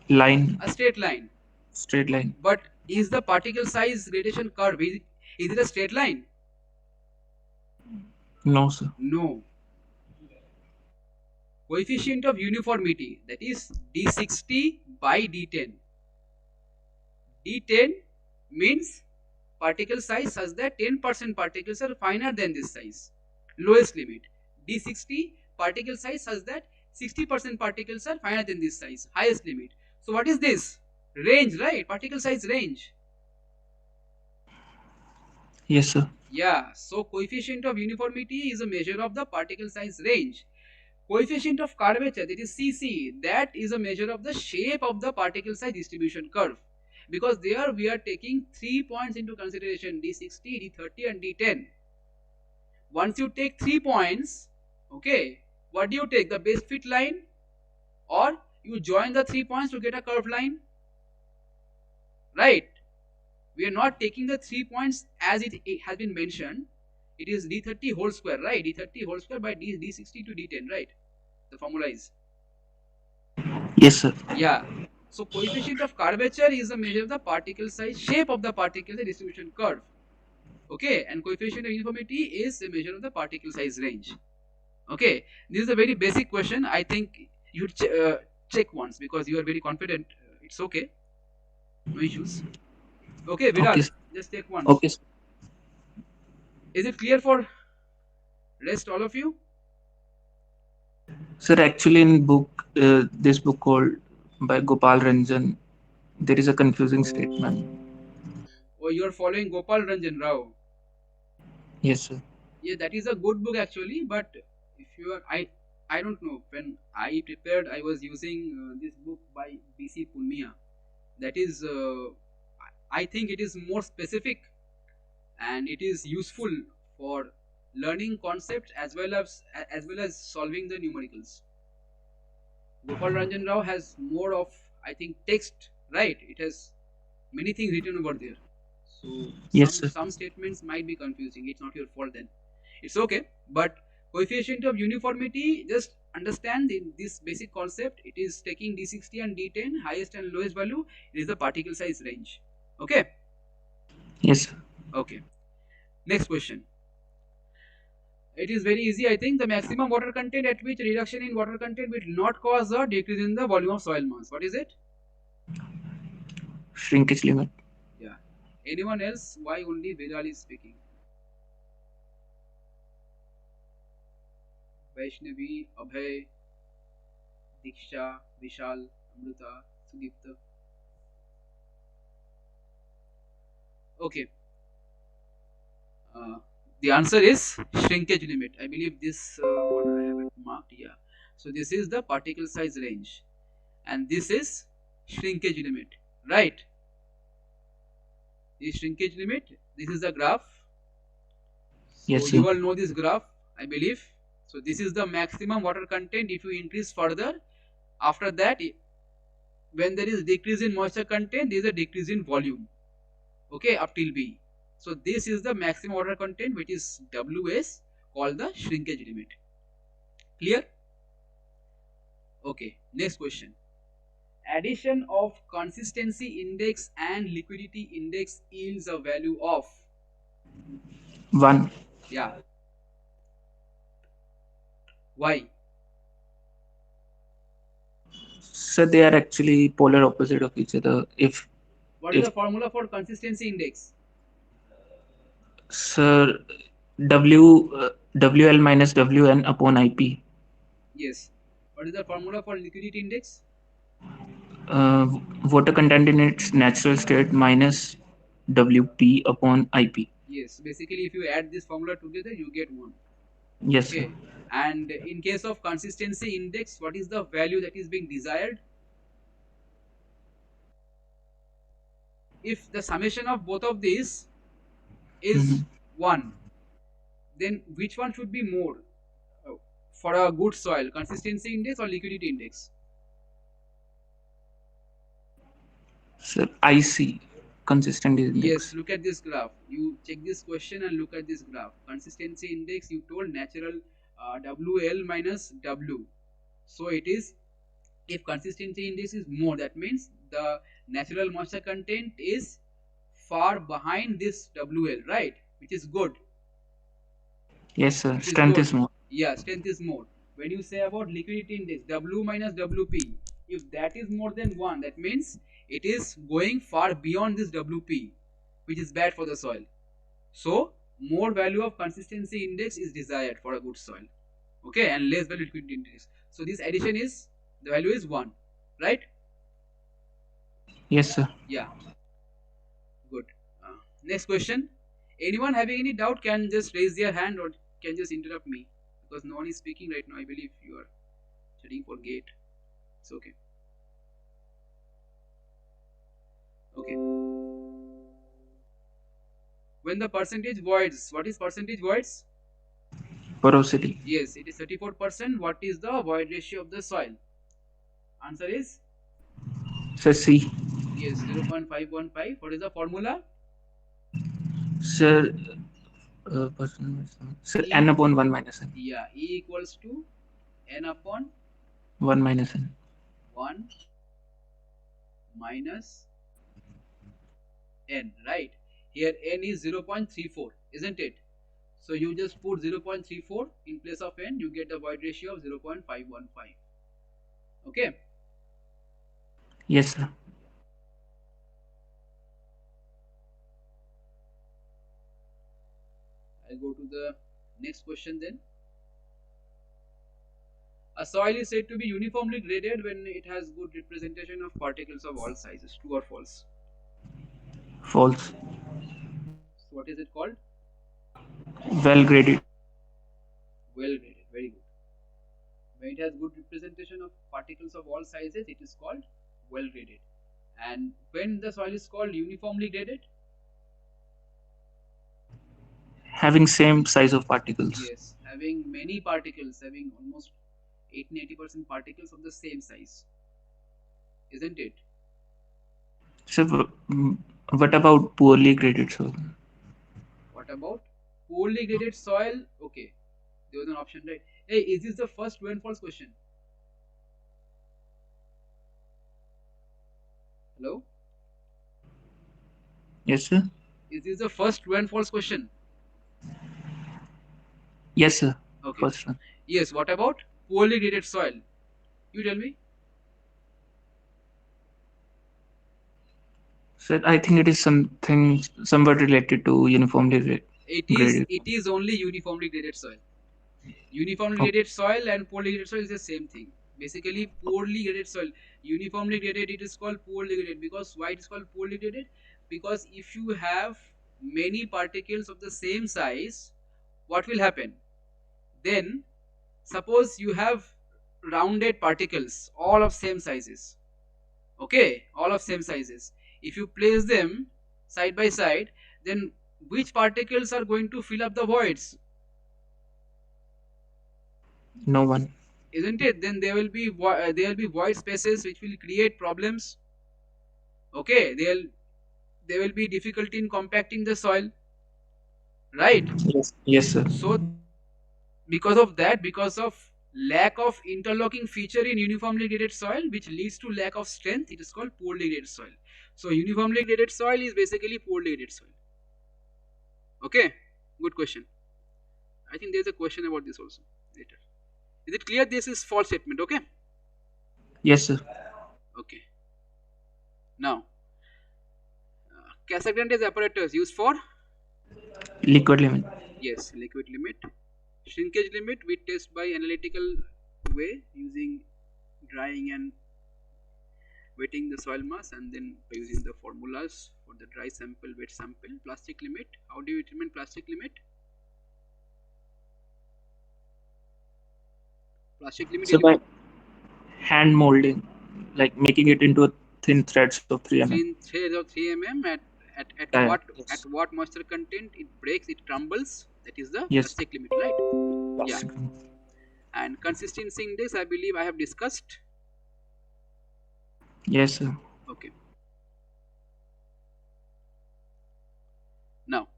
Line, A straight line. straight line. But is the particle size gradation curve, is it a straight line? No, sir. No. Coefficient of uniformity, that is D60 by D10. D10 means particle size such that 10% particles are finer than this size. Lowest limit. D60 particle size such that 60% particles are finer than this size. Highest limit. So what is this? Range, right? Particle size range. Yes, sir. Yeah, so coefficient of uniformity is a measure of the particle size range. Coefficient of curvature, that is CC, that is a measure of the shape of the particle size distribution curve. Because there we are taking 3 points into consideration, D60, D30 and D10. Once you take 3 points, okay, what do you take? The base fit line, or you join the 3 points to get a curved line? Right? We are not taking the 3 points as it has been mentioned. It is D30 whole square, right? D30 whole square by D60 to D10, right? The formula is. Yes, sir. Yeah. So coefficient of curvature is a measure of the particle size, shape of the particle, the distribution curve. Okay, and coefficient of uniformity is a measure of the particle size range. Okay, this is a very basic question. I think you check once because you are very confident. It's okay, no issues. Okay, Okay, Viral, sir. just take once. Okay, sir. Is it clear for rest all of you? Sir, actually, in book, this book called by Gopal Ranjan, there is a confusing statement. Or you are following Gopal Ranjan Rao? Yes, sir. Yeah, that is a good book actually. But if you are, I don't know. When I prepared, I was using this book by BC Pulmia. That is, I think it is more specific and it is useful for learning concepts as well as solving the numericals. Gopal Ranjan Rao has more of, I think, text, right? It has many things written over there. So Yes, some sir. some statements might be confusing. It's not your fault then. It's okay. But coefficient of uniformity, just understand this basic concept. It is taking D60 and D10, highest and lowest value. It is the particle size range. Okay. Yes, sir. Okay. Next question. It is very easy. I think the maximum water content at which reduction in water content will not cause a decrease in the volume of soil mass. What is it? Shrinkage limit. Yeah. Anyone else? Why only Vedal is speaking? Vaishnavi, Abhay, Diksha, Vishal, Amrita, Sudipta. Okay. Uh, the answer is shrinkage limit. I believe this what I have it marked. Yeah. So this is the particle size range, and this is shrinkage limit. Right. This shrinkage limit. This is the graph. So Yes, you sir. all know this graph, I believe. So this is the maximum water content. If you increase further, after that, when there is decrease in moisture content, there is a decrease in volume. Okay, up till B. So this is the maximum water content, which is WS, called the shrinkage limit. Clear? Okay, next question. Addition of consistency index and liquidity index yields a value of, 1. yeah, why? So they are actually polar opposite of each other. What is If the formula for consistency index? sir, WL minus WN upon IP. Yes. What is the formula for liquidity index? Uh, Water content in its natural state minus WP upon IP. Yes. Basically, if you add this formula together, you get one. Yes, sir. Okay. And in case of consistency index, what is the value that is being desired? If the summation of both of these is Mhm. 1, then which one should be more uh, for a good soil, consistency index or liquidity index? Sir, IC, consistent Yes, index. look at this graph. You check this question and look at this graph. Consistency index, you told natural WL minus W. So it is, if consistency index is more, that means the natural moisture content is far behind this WL, right? Which is good. Yes, sir. Which is Strength good. is more. Yeah, strength is more. When you say about liquidity index, W minus WP, if that is more than 1, that means it is going far beyond this WP, which is bad for the soil. So, more value of consistency index is desired for a good soil. Okay, and less value liquidity index. So, this addition is, the value is 1, right? Yes, sir. Yeah, good. Next question. Anyone having any doubt can just raise their hand or can just interrupt me, because no one is speaking right now. I believe you are studying for gate. It's okay. Okay. When the percentage voids, what is percentage voids? Porosity. Yes, it is 34%. What is the void ratio of the soil? Answer is Sir, C. yes, 0.515. What is the formula? Sir, sir, N E, upon 1 minus N. yeah, E equals to N upon 1 minus N. 1 minus N, right? Here N is 0.34, isn't it? So you just put 0.34 in place of N, you get the void ratio of 0.515. Okay. Yes, sir. I'll go to the next question then. A soil is said to be uniformly graded when it has good representation of particles of all sizes. True or false? False. So what is it called? Well graded. Well graded. Very good. When it has good representation of particles of all sizes, it is called well graded. And when the soil is called uniformly graded, Having same size of particles. yes, having many particles, having almost 80% particles of the same size, isn't it? So, what about poorly graded soil? What about poorly graded soil? Okay, there was an option, right? Hey, is this the first true and false question? Hello? Yes, sir. Is this the first true and false question? Yes, sir. Okay. First one. Yes, what about poorly graded soil? You tell me. So I think it is something somewhat related to uniformly graded. It is only uniformly graded soil. Uniformly Oh, graded soil and poorly graded soil is the same thing. Basically, poorly graded soil. Uniformly graded, it is called poorly graded. Because why it is called poorly graded? Because if you have many particles of the same size, what will happen? Then, suppose you have rounded particles, all of same sizes. Okay, all of same sizes. If you place them side by side, then which particles are going to fill up the voids? no one. Isn't it? Then there will be void spaces which will create problems. Okay, there will be difficulty in compacting the soil. right? Yes. Yes, sir. So because of that, because of lack of interlocking feature in uniformly graded soil, which leads to lack of strength, it is called poorly graded soil. So uniformly graded soil is basically poorly graded soil. Okay, good question. I think there's a question about this also later. Is it clear? This is false statement. Okay. Yes, sir. Okay. Now, Casagrande's apparatus used for, Liquid limit. yes, liquid limit. Shrinkage limit we test by analytical way using drying and wetting the soil mass, and then by using the formulas for the dry sample, wet sample. Plastic limit. How do you determine plastic limit? Plastic limit, So by anyone? hand molding, like making it into a thin threads of 3 mm. Thin threads of 3 mm at Yeah, yeah. what, Yes. moisture content it breaks, it crumbles. That is the Yes. plastic limit, right? Yeah. Plastic. And consistency index, I believe I have discussed. Yes, sir. Okay. Now,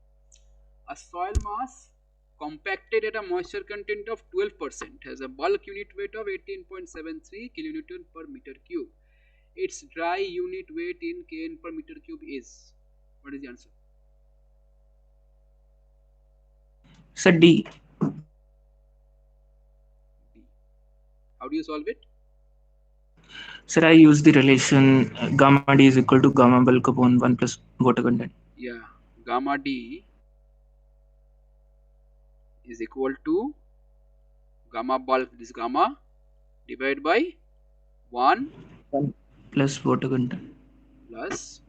a soil mass compacted at a moisture content of 12% has a bulk unit weight of 18.73 kilonewton per meter cube. Its dry unit weight in kn per meter cube is, what is the answer? So D. D. How do you solve it? Sir, I use the relation gamma D is equal to gamma bulk upon 1 plus water content. Yeah, gamma d is equal to gamma bulk, this gamma, divided by 1 1 plus water content. plus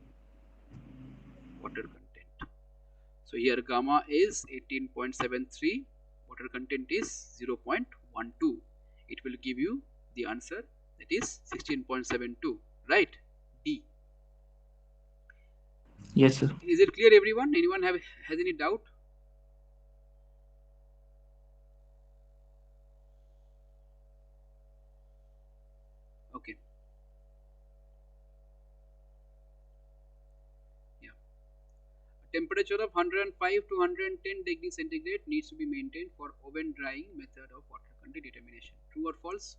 water content. So here gamma is 18.73, water content is 0.12. It will give you the answer, that is 16.72, right? D. Yes, sir. Is it clear, everyone? Anyone has any doubt? Okay. Yeah. A temperature of 105 to 110 degrees centigrade needs to be maintained for oven drying method of water content determination. True or false?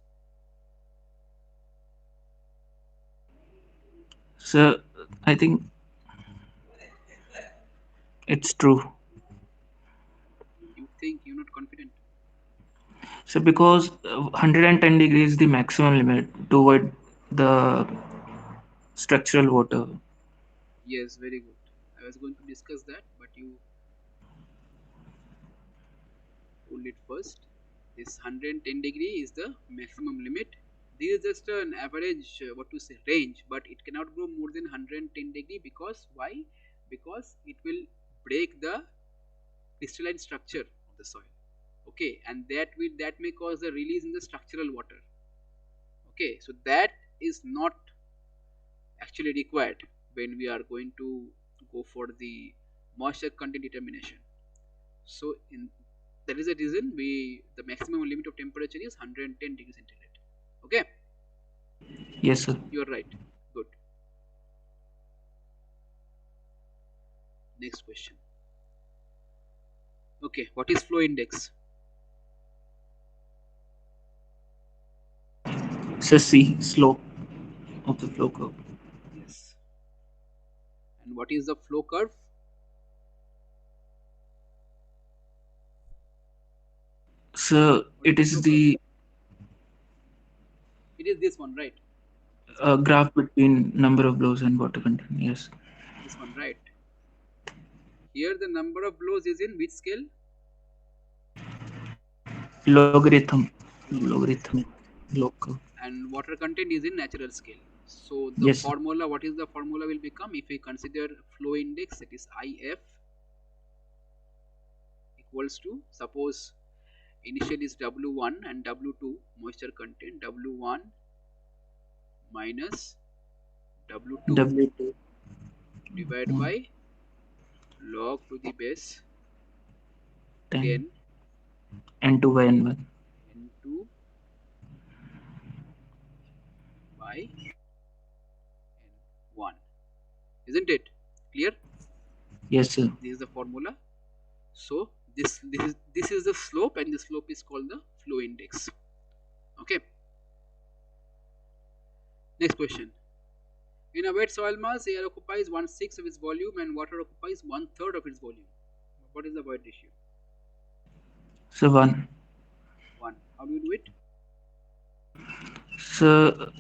So I think it's true. You think you're not confident? So because 110 degrees is the maximum limit to avoid the structural water. Yes, very good. I was going to discuss that, but you told it first. This 110 degree is the maximum limit. This is just an average, what to say, range, but it cannot go more than 110 degree, because why? Because it will break the crystalline structure of the soil. Okay, and that may cause the release in the structural water. Okay, so that is not actually required when we are going to go for the moisture content determination. So in that is the reason we the maximum limit of temperature is 110 degrees centigrade. Okay, Yes, sir. you are right. Good. Next question. Okay, what is flow index? So C, slope of the flow curve. Yes. And what is the flow curve? So What is it the is flow curve? the It is this one, right? graph between number of blows and water content. Yes. This one, right? Here the number of blows is in which scale? Logarithm. Logarithmic Logarithmic. scale. Log curve. And water content is in natural scale. So the Yes, sir. formula, what is the formula will become if we consider flow index, that is IF equals to, suppose initial is W1 and W2 moisture content, W1 minus W2 W2 divided upon by log to the base 10 10 N2 by N1. N2 by N1. Isn't it clear? Yes, sir. This is the formula. So this is the slope, and the slope is called the flow index. Okay. Next question. In a wet soil mass, air occupies 1/6 of its volume and water occupies 1/3 of its volume. What is the void ratio? So 1. 1. How do you do it? So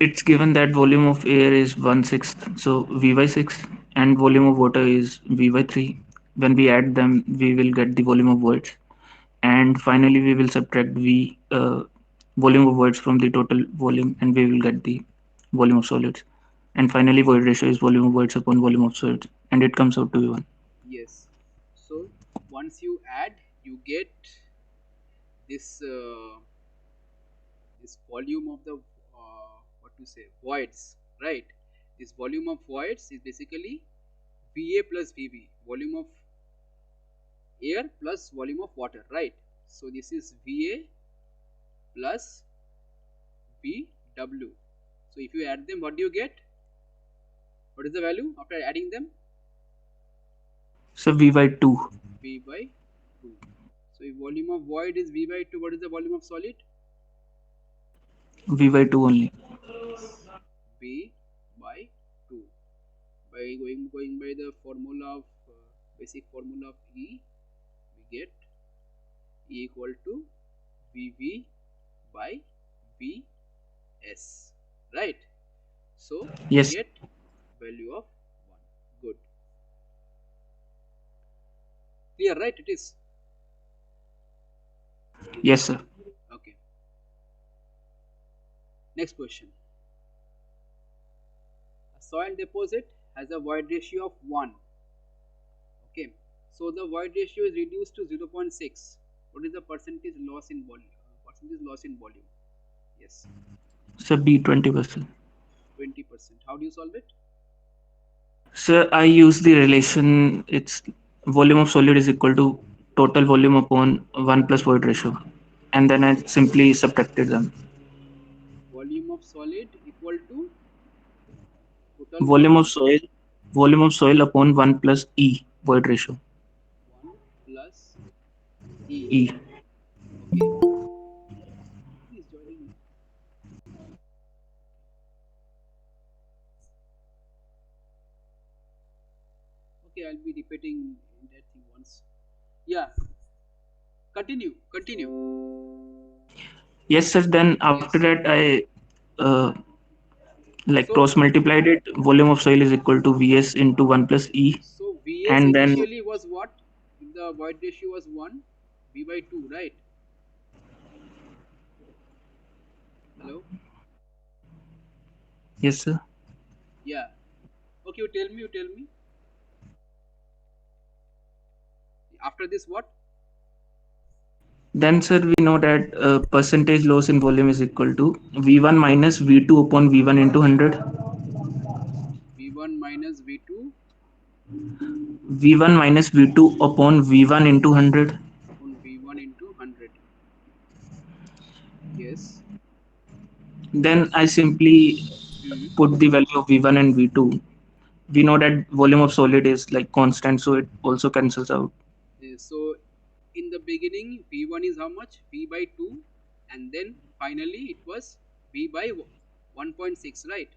it's given that volume of air is 1/6, so V by 6, and volume of water is V by 3. When we add them, we will get the volume of voids. And finally, we will subtract volume of voids from the total volume, and we will get the volume of solids. And finally, void ratio is volume of voids upon volume of solids, and it comes out to be 1. Yes. So once you add, you get this this volume of the what to say, voids, right? This volume of voids is basically Va plus Vb, volume of air plus volume of water, right? So this is Va plus Vw. So if you add them, what do you get? What is the value after adding them? So V by 2. V by 2. So if volume of void is V by 2, what is the volume of solid? V by 2 only. Yes, V by 2. By going by the formula of basic formula of E, we get E equal to Vv by Vs, right? So we Yes, get value of 1. Good. Clear, right? It is. yes, sir. Okay. Next question. A soil deposit has a void ratio of 1. Okay. So the void ratio is reduced to 0.6. What is the percentage loss in volume? Percentage loss in volume? Yes, So B 20%. 20%. How do you solve it? So I use the relation, it's volume of solid is equal to total volume upon 1 plus void ratio. And then I simply subtracted them. Volume of solid equal to total Volume of volume soil, volume of soil upon 1 plus E void ratio. 1 plus E. E. Okay. Who is joining me? Okay, I'll be repeating that thing once. Yeah, continue. Yes, sir. Then after Yes. that, I uh, like So cross multiplied it. Volume of soil is equal to Vs into 1 plus E. so Vs And then, initially was what? If the void ratio was 1, V by 2, right? Hello? yes, sir. Yeah. Okay, you tell me. After this, what? Then, sir, we know that percentage loss in volume is equal to V1 minus V2 upon V1 into 100. V1 minus V2 V1 minus V2 upon V1 into 100. upon V1 into 100. Yes. Then I simply Hmm. put the value of V1 and V2. We know that volume of solid is like constant, so it also cancels out. So in the beginning, V1 is how much? V by 2, and then finally it was V by 1.6, right?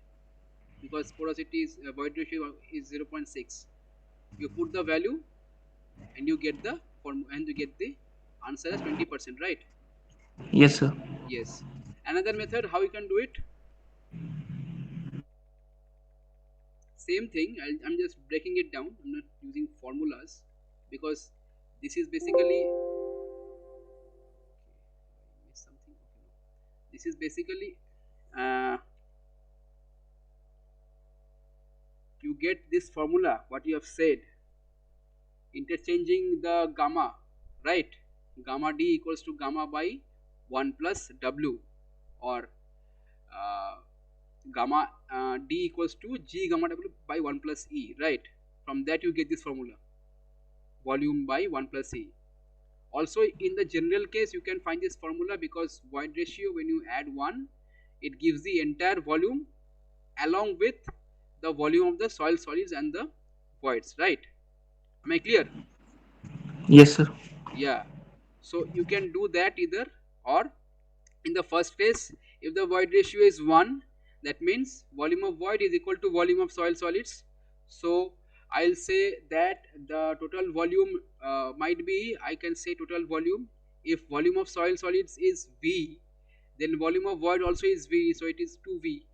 Because porosity is void ratio is 0.6. You put the value and you get the form, and you get the answer as 20%, right? Yes, sir. Yes. Another method how you can do it? Same thing. I'm just breaking it down. I'm not using formulas because this is basically something. Okay, no. This is basically uh, you get this formula what you have said, interchanging the gamma, right? Gamma d equals to gamma by 1 plus w, or uh, gamma d equals to g gamma w by 1 plus e, right? From that you get this formula, volume by 1 plus e. Also in the general case you can find this formula because void ratio, when you add 1, it gives the entire volume along with the volume of the soil solids and the voids, right? Am I clear? Yes, sir. Yeah. So you can do that either, or in the first case, if the void ratio is 1, that means volume of void is equal to volume of soil solids. So I'll say that the total volume might be, I can say total volume. If volume of soil solids is V, then volume of void also is V, so it is 2V.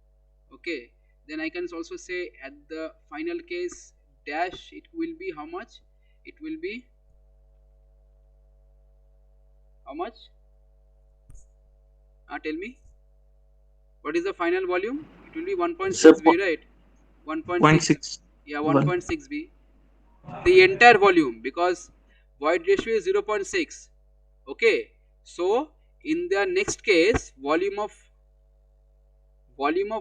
Okay, then I can also say at the final case dash, it will be how much? It will be how much? Tell me, what is the final volume? It will be Sir, 1.6 V, right? 1.6, yeah, 0.61. 1.6 V. The entire volume, because void ratio is 0.6. Okay, so in the next case, volume of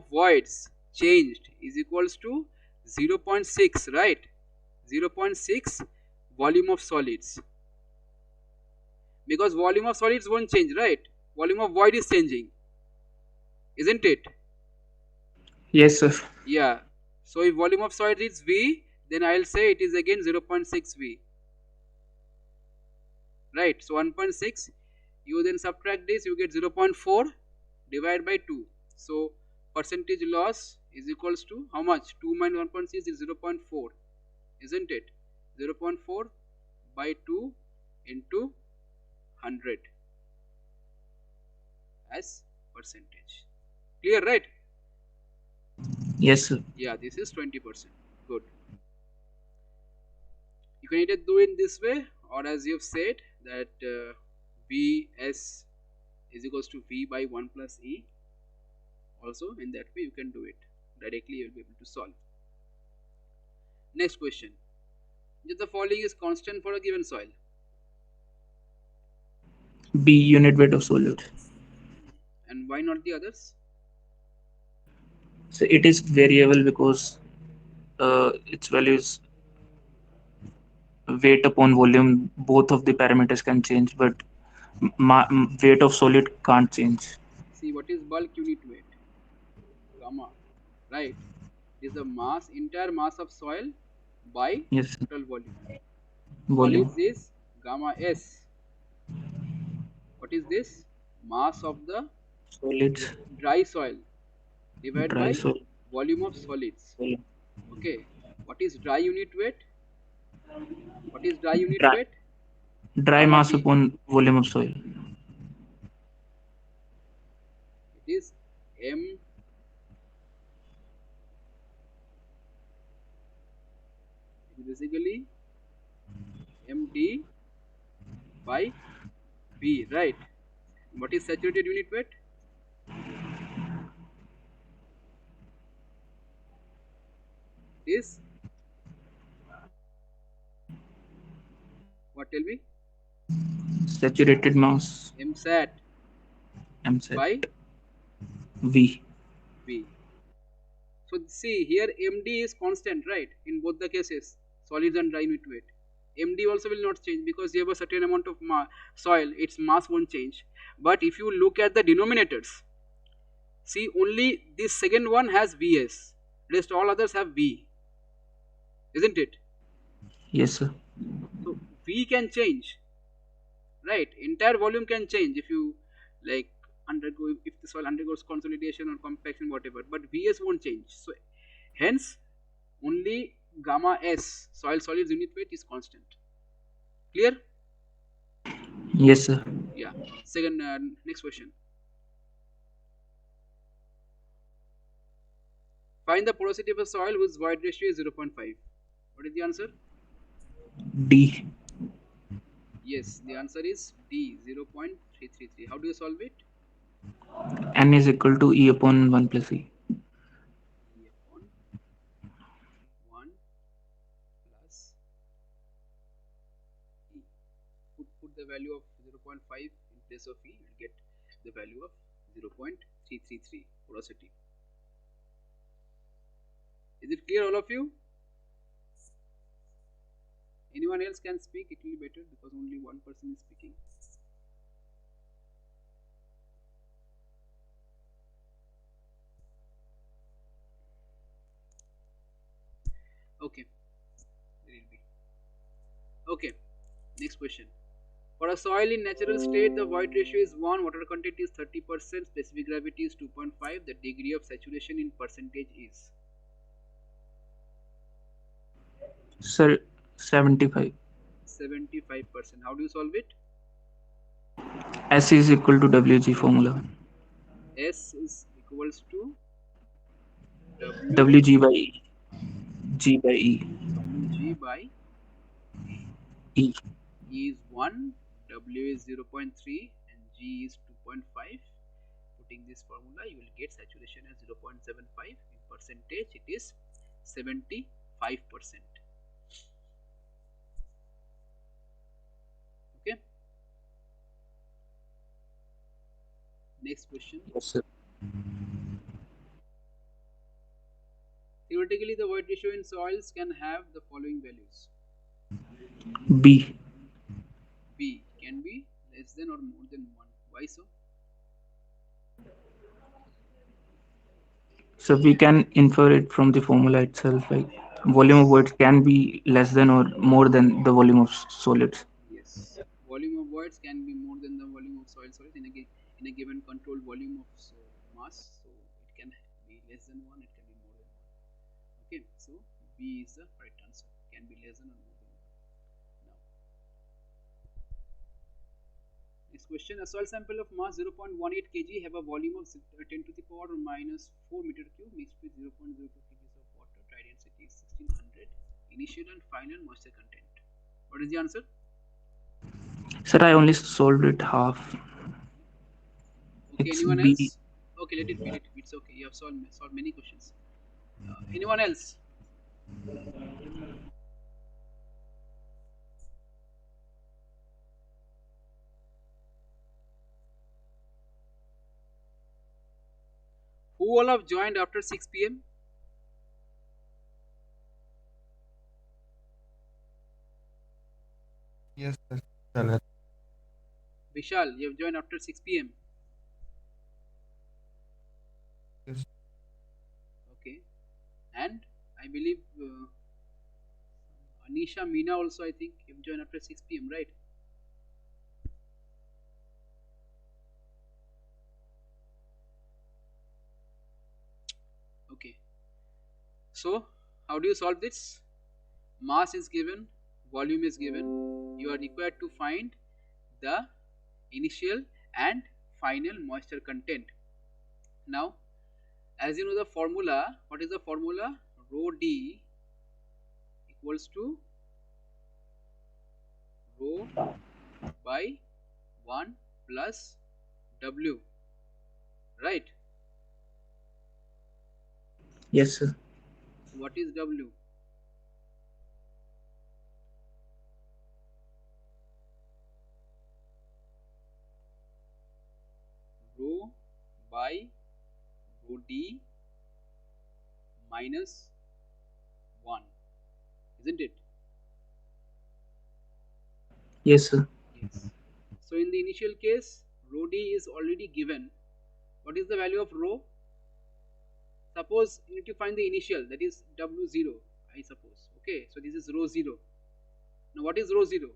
voids changed is equals to 0.6, right? 0.6 volume of solids, because volume of solids won't change, right? Volume of void is changing, isn't it? Yes, sir. Yeah. So if volume of solid is V, then I'll say it is again 0.6 V. Right. So 1.6, you then subtract this, you get 0.4 divided by 2. So percentage loss is equals to how much? 2 minus 1.6 is 0.4, isn't it? 0.4 by 2 into 100 as percentage. Clear, right? Yes, sir. Yeah, this is 20%. Good. You can either do it this way, or as you've said that Vs is equals to V by 1 plus E. Also in that way you can do it directly, you will be able to solve. Next question, if the following is constant for a given soil. B, unit weight of solid. And why not the others? So it is variable because its values weight upon volume, both of the parameters can change, but weight of solid can't change. See, what is bulk unit weight? Gamma, right? It is the mass, entire mass of soil by Yes, sir. total volume. Volume. Solids is gamma S. What is this? Mass of the Solids, dry soil divided dry by soil, volume of solids. volume. Okay, what is dry unit weight? What is dry unit Dry, weight? dry Gamma mass D. upon volume of soil. It is M, it is basically MD by V, right? What is saturated unit weight? It is what, tell me? Saturated mass, M sat MSAT, by V. V. So see here MD is constant, right? In both the cases, solids and dry unit weight. MD also will not change because you have a certain amount of soil, its mass won't change. But if you look at the denominators, see only this second one has Vs, rest all others have V, isn't it? Yes, sir. So V can change, right? Entire volume can change if you like undergo, if the soil undergoes consolidation or compaction, whatever, but Vs won't change. So hence only gamma S, soil solids unit weight, is constant. Clear? Yes, sir. Yeah. Second, next question. Find the porosity of a soil whose void ratio is 0.5. What is the answer? D. Yes, the answer is D, 0.333. How do you solve it? N is equal to E upon 1 plus E. E upon 1 plus E. Put the value of 0.5 in place of E, you will get the value of 0.333 porosity. Is it clear, all of you? Anyone else can speak, it will be better because only one person is speaking. Okay, there will be. Okay, Next question. For a soil in natural state, the void ratio is 1, water content is 30%, specific gravity is 2.5, the degree of saturation in percentage is Sir, 75. 75%. How do you solve it? S is equal to WG formula. S is equals to W WG by E. G by E. Wg by E. E is 1, W is 0.3 and G is 2.5. Putting this formula, you will get saturation as 0.75. In percentage, it is 75%. Okay. Next question. Yes, sir. Theoretically, the void ratio in soils can have the following values. B. B can be less than or more than 1. Why so? So we can infer it from the formula itself. Like volume of Yes. voids can be less than or more than the volume of solids. Yes. Volume of voids can be more than the volume of soil solids in a given controlled volume of mass. So it can be less than 1, it can be more than 1. Okay. So B is the right answer. Can be less than or more than 1. Now, next question. A soil sample of mass 0.18 kg have a volume of 10 to the power minus 4 meter cube mixed with 0.02 kgs of water. Dry density is 1600. Initial and final moisture content. What is the answer? Sir, I only solved it half. Okay, It's anyone B. else? Okay, let it be. Let it be. It's okay. You have solved many questions. Anyone else? Who all have joined after 6 p.m.? Yes, sir. Chal. Vishal, you have joined after 6 p.m. Yes. Okay, and I believe Anisha, Meena also. I think you have joined after 6 p.m. Right? Okay. So, how do you solve this? Mass is given, volume is given. You are required to find the initial and final moisture content. Now, as you know the formula, what is the formula? Rho D equals to rho by 1 plus W, right? Yes, sir. So what is W? Rho by rho D minus 1, isn't it? Yes, sir. Yes. So in the initial case, rho D is already given. What is the value of rho? Suppose you need to find the initial, that is W0, I suppose. Okay, so this is rho 0. Now what is rho 0?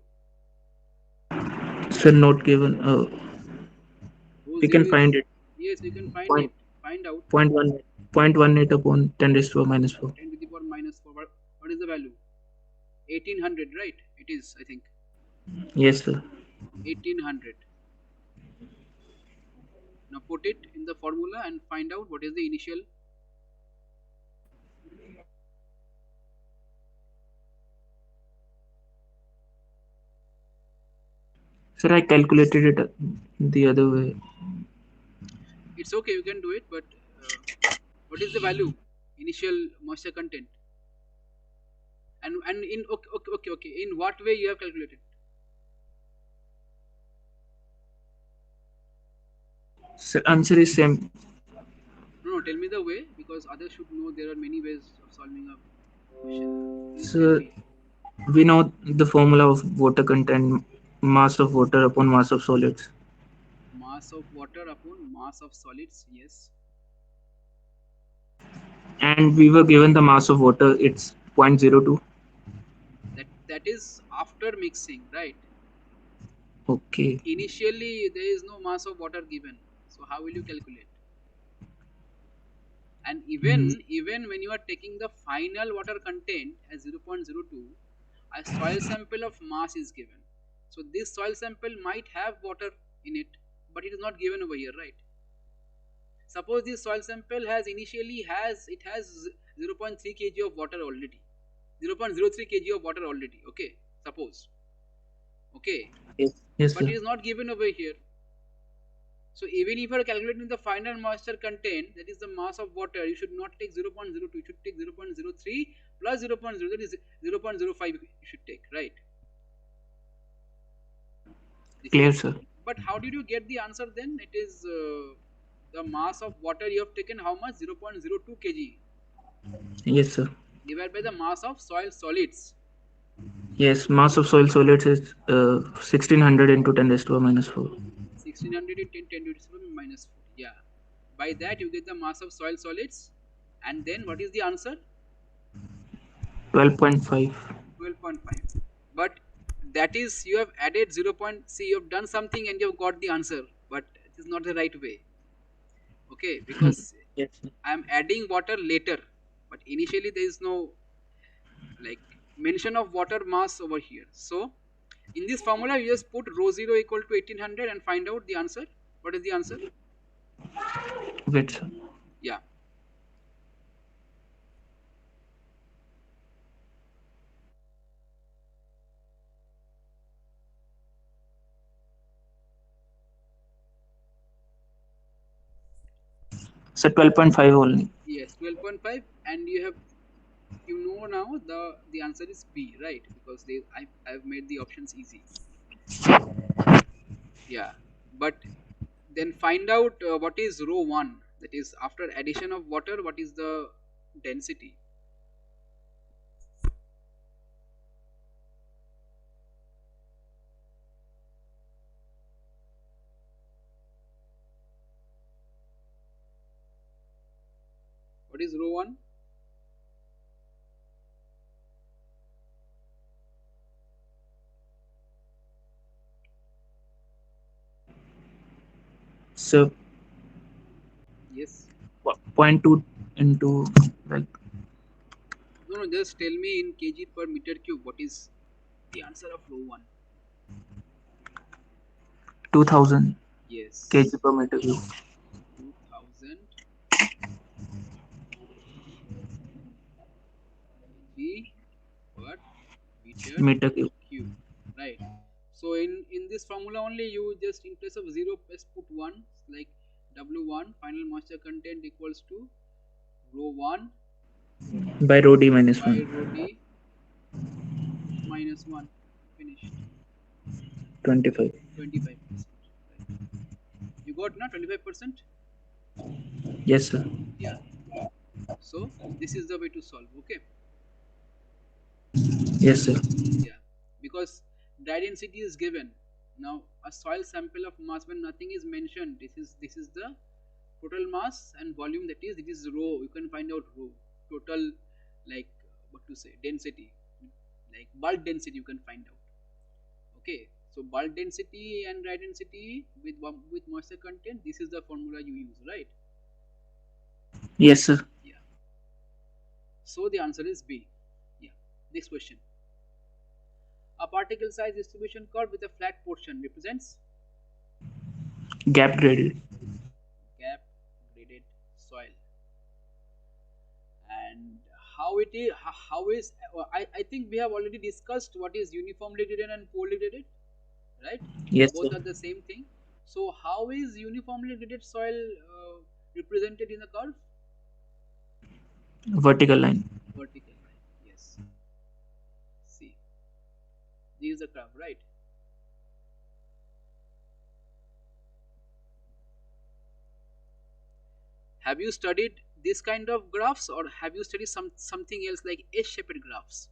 Sir, not given. Rho We 0 can is, find it. yes, you can find it. Point Find out. point one point one eight upon 10 raised to a minus 4. 10 to the power minus 4. What is the value? 1800, right? It is, I think. Yes, sir. 1800. Now put it in the formula and find out what is the initial. Sir, I calculated it the other way. It's okay, you can do it, but what is the value? Initial moisture content. And in okay. In what way you have calculated? Sir, answer is same. No, tell me the way because others should know there are many ways of solving a question. Please tell So me. we know the formula of water content, mass of water upon mass of solids. Mass of water upon mass of solids. Yes. And we were given the mass of water, it's 0.02. That is after mixing, right? Okay. Initially, there is no mass of water given. So how will you calculate? And Mm, even when you are taking the final water content as 0.02, a soil sample of mass is given. So this soil sample might have water in it, but it is not given over here, right? Suppose this soil sample has 0.3 kg of water already, 0.03 kg of water already. Okay, suppose. Okay, yes. Yes, but sir. it is not given over here. So even if you are calculating the final moisture content, that is the mass of water, you should not take 0.02, you should take 0.03 plus 0.0, that is 0.05 you should take, right? This Clear, is, sir. but how did you get the answer then? It is the mass of water you have taken how much? 0.02 kg Yes, sir. divided by the mass of soil solids. Yes, mass of soil solids is 1600 into 10 raised to the minus 4. 1600 into 10 to the power minus 4. Yeah. By that you get the mass of soil solids. And then what is the answer? 12.5. 12.5. But that is you have added 0. See, you have done something and you have got the answer, but it is not the right way. Okay, because Yes, sir. I am adding water later, but initially there is no like mention of water mass over here. So in this formula you just put rho 0 equal to 1800 and find out the answer. What is the answer? Wait, sir. Yeah. So 12.5 only. Yes, 12.5, and you know now the answer is B, right? Because I've made the options easy. Yeah, but then find out what is rho 1, that is after addition of water, what is the density? What is rho 1? So Yes. point 0.2 into like No, no, just tell me in kg per meter cube what is the answer of rho 1. 2000 kg Yes, per meter cube. 2000 kg per meter Meter cube. cube, right? So in this formula only you just in place of 0 just put 1, like W1 final moisture content equals to rho 1 By rho d minus by 1. rho d minus 1, finished. 25. 25%, right? You got na 25%? Yes, sir. Yeah. So this is the way to solve. Okay. Yes, sir. Yeah, because dry density is given. Now a soil sample of mass, when nothing is mentioned, this is the total mass and volume, that is it is rho. You can find out rho total, like what to say, density, like bulk density you can find out. Okay, so bulk density and dry density with moisture content, this is the formula you use, right? Yes, sir. Yeah, so the answer is B. Yeah. Next question. A particle size distribution curve with a flat portion represents Gap graded. gap graded soil. And how it is, how is, I think we have already discussed what is uniformly graded and poorly graded, right? Yes, sir. Both are the same thing. So how is uniformly graded soil represented in the curve? Vertical line. Vertical line, yes. See, this is the curve, right? Have you studied this kind of graphs, or have you studied something else like S-shaped graphs?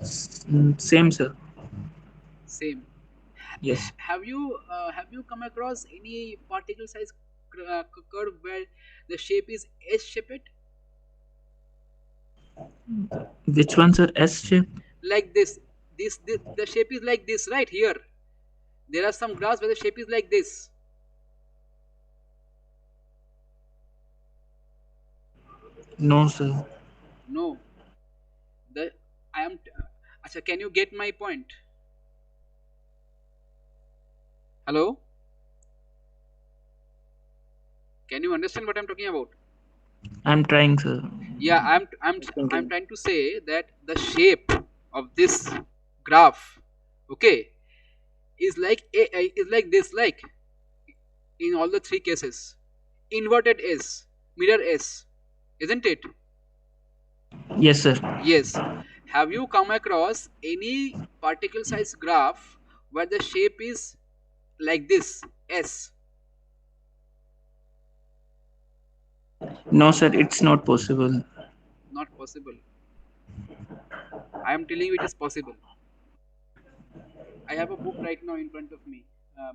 Same, sir. Same. Yes. Have you come across any particle size curve where the shape is S-shaped? Which one's a S shape? Like this, the shape is like this, right? Here there are some graphs where the shape is like this. No, sir. No, the I am. Acha, can you get my point? Hello, can you understand what I'm talking about? I'm trying, sir. Yeah, I'm Thinking. trying to say that the shape of this graph, okay, is like is like this, like in all the three cases, inverted S, mirror S, isn't it? Yes, sir. Yes. Have you come across any particle size graph where the shape is like this, S? No, sir. It's not possible. Not possible. I am telling you it is possible. I have a book right now in front of me,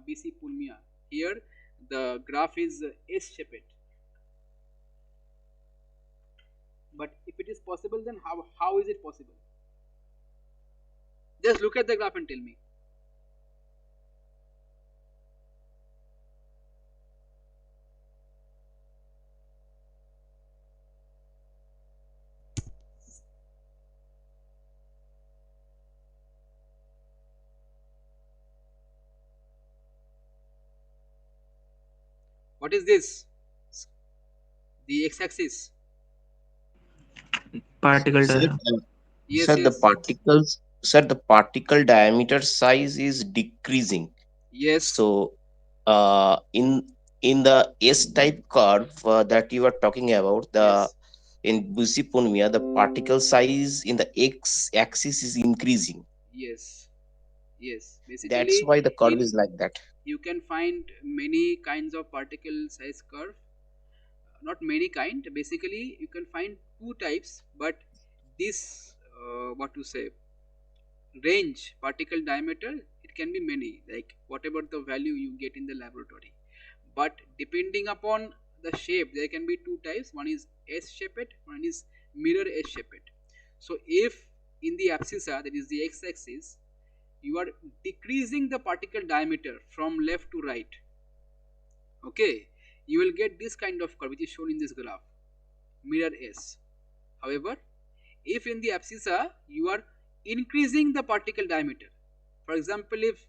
BC Pulmia. Here the graph is S shaped. But if it is possible, then how is it possible? Just look at the graph and tell me. What is this? The x-axis. Particle Sir, diagram. Yes, yes, sir, the particle diameter size is decreasing. yes, So, in the S type curve that you are talking about, the yes, in Busiponomia, the particle size in the X axis is increasing. yes, yes. That's Basically, why the curve in is like that. you can find many kinds of particle size curve. Not many kind. Basically, you can find two types, but this what to say, range particle diameter, it can be many, like whatever the value you get in the laboratory. But depending upon the shape, there can be two types. One is S shaped, one is mirror S shaped. So if in the abscissa, that is the x-axis, you are decreasing the particle diameter from left to right, okay, you will get this kind of curve which is shown in this graph, mirror S. However, if in the abscissa you are increasing the particle diameter, for example, if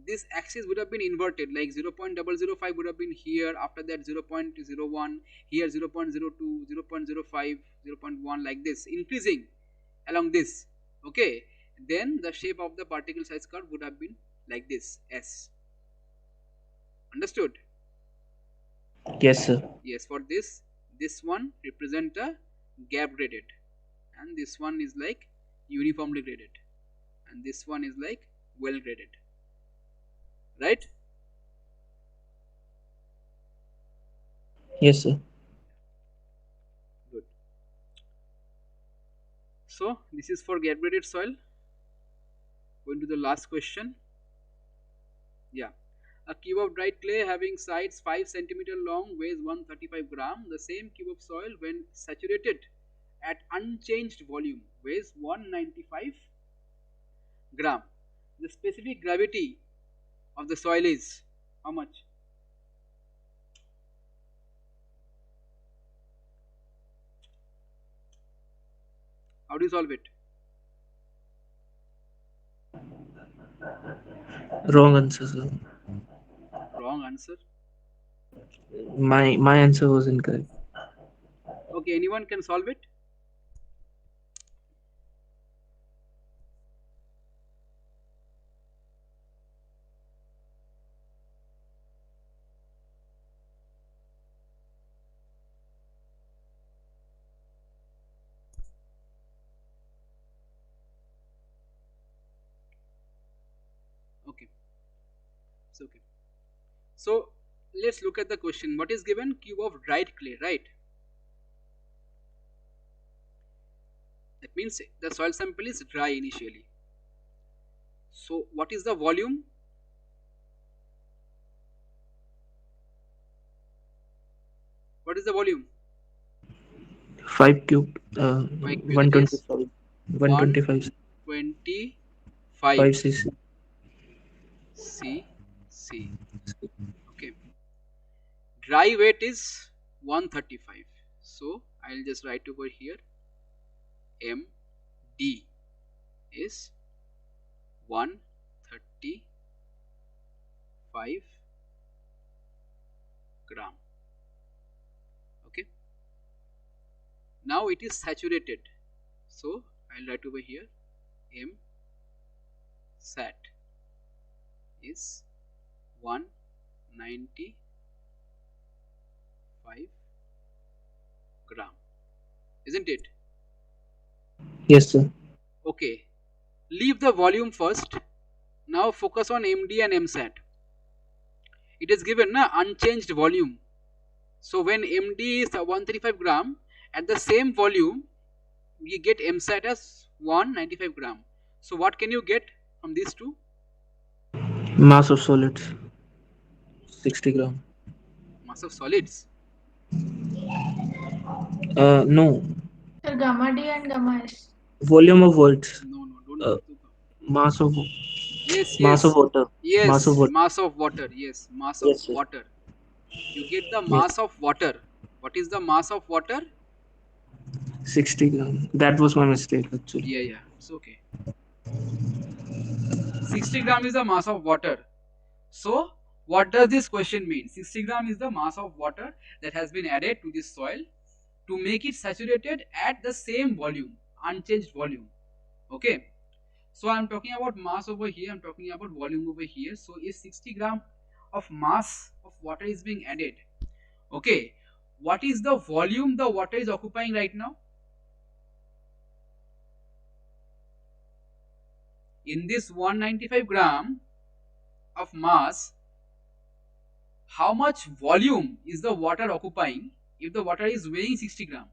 this axis would have been inverted, like 0.005 would have been here, after that 0.01, here 0.02, 0.05, 0.1, like this, increasing along this, okay, then the shape of the particle size curve would have been like this, S. Understood? Yes, sir. Yes, for this one represent a gap graded, and this one is like uniformly graded, and this one is like well graded, right? Yes, sir. Good. So this is for gap graded soil. Going to the last question. Yeah. A cube of dried clay having sides 5 centimeter long weighs 135 gram. The same cube of soil, when saturated at unchanged volume, weighs 195 gram. The specific gravity of the soil is how much? How do you solve it? Wrong answer, sir. Wrong answer. My answer was incorrect. Okay, anyone can solve it? Okay, so okay. So let's look at the question. What is given? Cube of dried clay, right? That means the soil sample is dry initially. So what is the volume? What is the volume? 5 cube. 5 cube, that is 125. 125. 125 5 cc. cc. Okay. Dry weight is 135. So I'll just write over here MD is 135 gram. Okay. Now it is saturated. So I'll write over here M sat is 195 gram. Isn't it? Yes, sir. Okay. Leave the volume first. Now focus on MD and MSAT. It is given unchanged volume. So when MD is 135 gram, at the same volume, we get MSAT as 195 gram. So what can you get from these two? Mass of solids 60 gram. Mass of solids. No. Sir, gamma D and gamma S. Volume of words. No, no, don't Uh, do. mass of Yes, mass of yes, water. Mass of yes. water. Mass of water. Yes, mass of Yes, sir. water. You get the Yes. mass of water. What is the mass of water? 60 gram. That was my mistake actually. Yeah, yeah, it's okay. 60 gram is the mass of water. So, what does this question mean? 60 gram is the mass of water that has been added to this soil to make it saturated at the same volume, unchanged volume. Okay. So, I am talking about mass over here, I am talking about volume over here. So, if 60 gram of mass of water is being added, okay, what is the volume the water is occupying right now? In this 195 gram of mass, how much volume is the water occupying if the water is weighing 60 gram?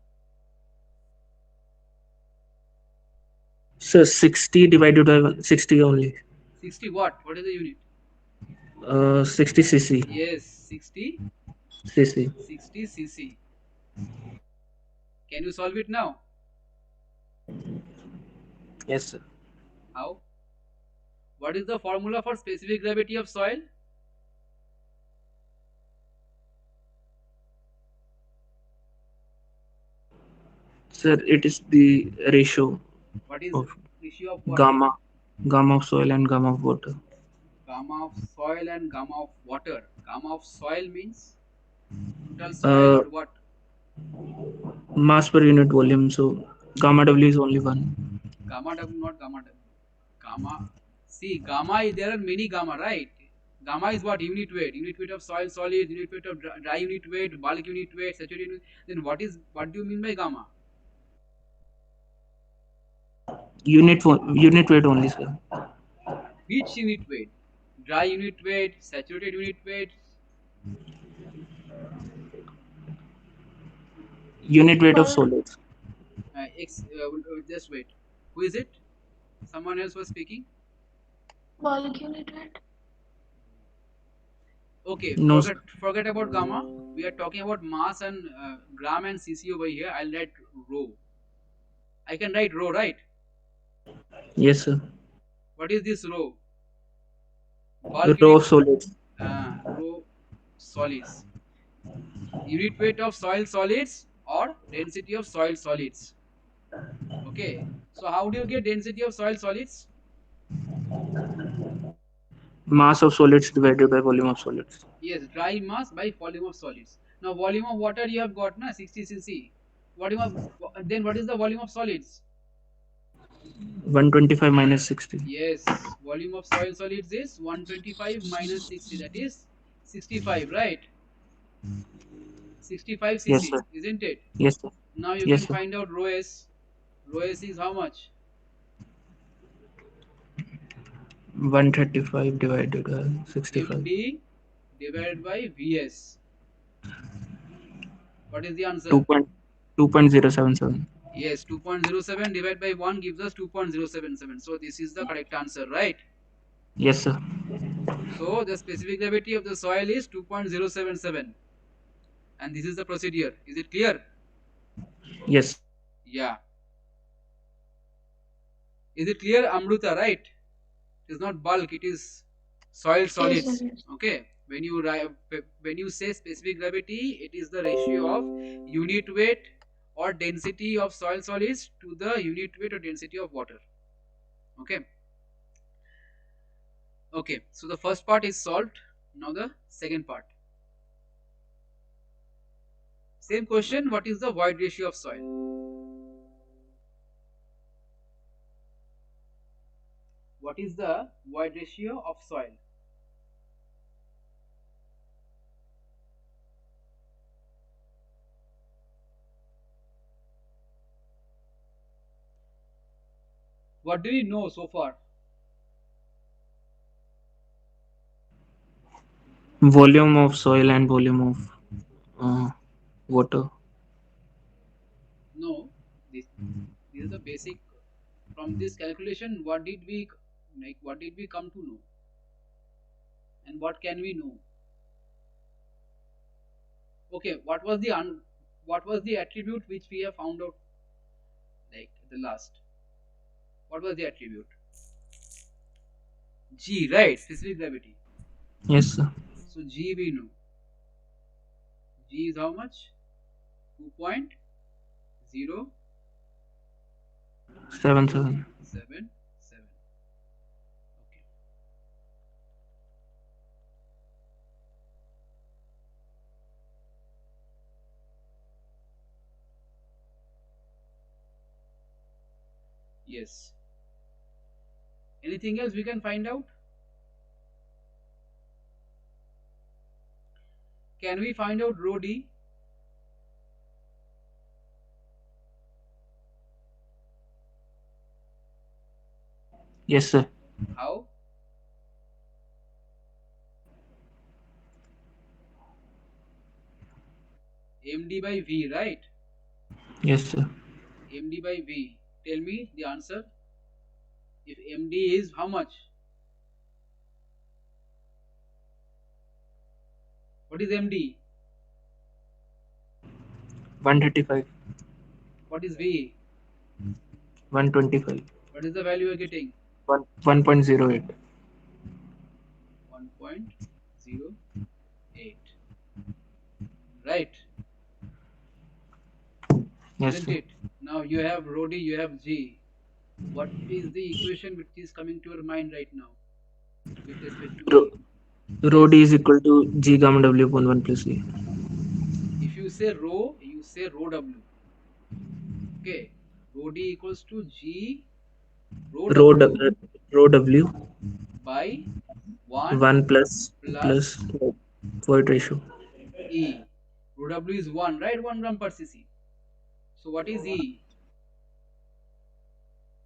So 60 divided by 60 only. 60 what? What is the unit? 60 cc. Yes, 60 Cc. cc. Can you solve it now? Yes, sir. How? What is the formula for specific gravity of soil? Sir, it is the ratio What is of ratio of what? gamma, gamma of soil and gamma of water. Gamma of soil and gamma of water. Gamma of soil means total soil Uh, or what? mass per unit volume. So gamma W is only one. Gamma W, not gamma W. Gamma. See, gamma is there are many gamma, right? Gamma is what? Unit weight. Unit weight of soil solid, unit weight of dry unit weight, bulk unit weight, saturated unit. Then what do you mean by gamma? Unit weight only, sir. Which unit weight? Dry unit weight, saturated unit weight. Unit weight of Bulk. solids. Just wait. Who is it? Someone else was speaking. Bulk unit weight. Okay, No, sir. forget about gamma. We are talking about mass and gram and cc over here. I'll write rho. I can write rho, right? Yes, sir. What is this rho? Bulk Row unit. of solids. Rho solids. Unit weight of soil solids or density of soil solids. Okay. So how do you get density of soil solids? Mass of solids divided by volume of solids. Yes, dry mass by volume of solids. Now volume of water you have got na 60 cc. Volume of then what is the volume of solids? 125 minus 60. Yes, volume of soil solids is 125 minus 60, that is 65, right? 65 Yes, cc, sir. isn't it? Yes, sir. Now you Yes, can sir. find out rho s. Rho s is how much? 135 divided by 65. MD divided by Vs. What is the 2. answer? 2.077. Yes, 2.07 divided by 1 gives us 2.077. So this is the correct answer, right? Yes, sir. So the specific gravity of the soil is 2.077. And this is the procedure. Is it clear? Yes, sir. Yeah. Is it clear, Amruta? Right? It is not bulk. It is soil Yes, sir. solids. Yes. Okay. When you say specific gravity, it is the ratio of unit weight or density of soil solids to the unit weight or density of water. Okay. Okay. So the first part is solved. Now the second part. Same question. What is the void ratio of soil? What is the void ratio of soil? What do we know so far? Volume of soil and volume of water. No. This is the basic. From this calculation, what did we like? What did we come to know? And what can we know? Okay. What was the attribute which we have found out like the last? What was the attribute? G, right? Specific gravity. Yes, sir. So G we know. G is how much? 2.077. 7, 7. Okay. Yes. Anything else we can find out? Can we find out rho d? Yes, sir. How? Md by V, right? Yes, sir. Md by V. Tell me the answer. If Md is how much? What is Md? 135. What is V? 125. What is the value you are getting? 1.08. 1.08. Right? Yes, Isn't sir. it? Now you have rho d, you have G. What is the equation which is coming to your mind right now with respect to Rho, E? rho d Yes. is equal to G gamma W upon 1 plus E. If you say rho, you say rho W. Okay. Rho d equals to G rho Rho, W rho W by 1 1 plus plus void ratio. E. Rho W is 1, right? 1 gram per cc. So what is E?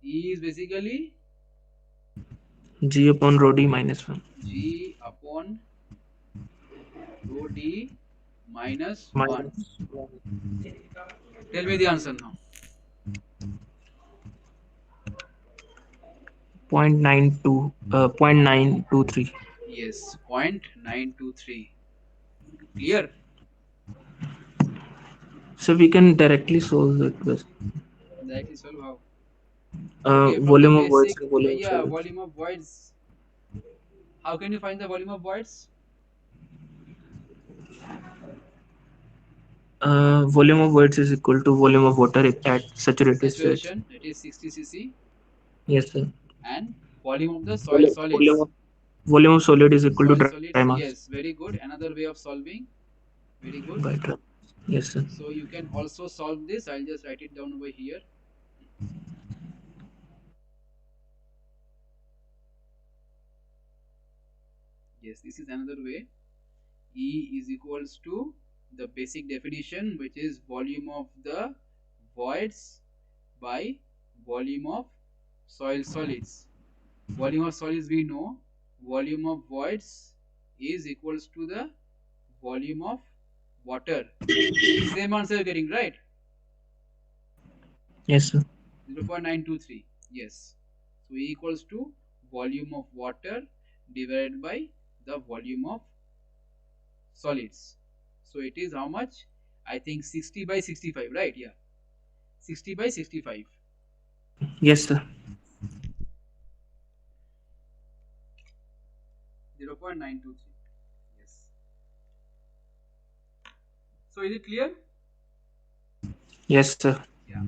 E is basically G upon rho d minus 1. G upon rho d minus 1. Minus Tell me the answer now. 0.92, 0.923. Yes, 0.923. Clear? So we can directly solve it with Directly solve how? Okay, from the volume of voids basic, and volume of yeah, solids. volume of voids. How can you find the volume of voids? Volume of voids is equal to volume of water at saturated state. Saturation, it is 60 cc. Yes, sir. And volume of the soil Volume, volume solids. of volume of solid is equal to Soil dry solids, mass yes, very good. Another way of solving. Very by good. dry. Yes, sir. So you can also solve this. I'll just write it down over here. Yes, this is another way. E is equals to the basic definition, which is volume of the voids by volume of soil solids. Volume of solids we know. Volume of voids is equals to the volume of water. Same answer you're getting, right? Yes, sir. 0.923. Yes. So E equals to volume of water divided by the volume of solids. So it is how much? I think 60 by 65, right? Yeah. 60 by 65. Yes, sir. 0.923. Yes. So is it clear? Yes, sir. Yeah.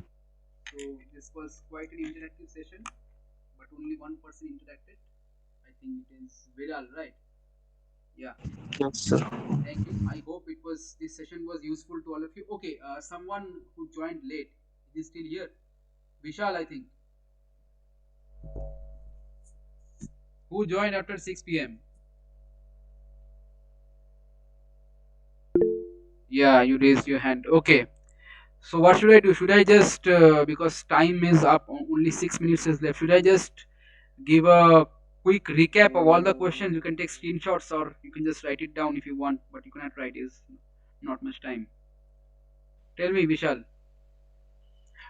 So this was quite an interactive session, but only one person interacted. I think it is Viral, right? Yeah. Yes, sir. Thank you. I hope it was this session was useful to all of you. Okay. Someone who joined late is still here. Vishal, I think. Who joined after 6 p.m. Yeah, you raised your hand. Okay. So what should I do? Should I just because time is up, only 6 minutes is left. Should I just give a quick recap of all the questions? You can take screenshots or you can just write it down if you want, but you cannot write. Is not much time. Tell me, Vishal.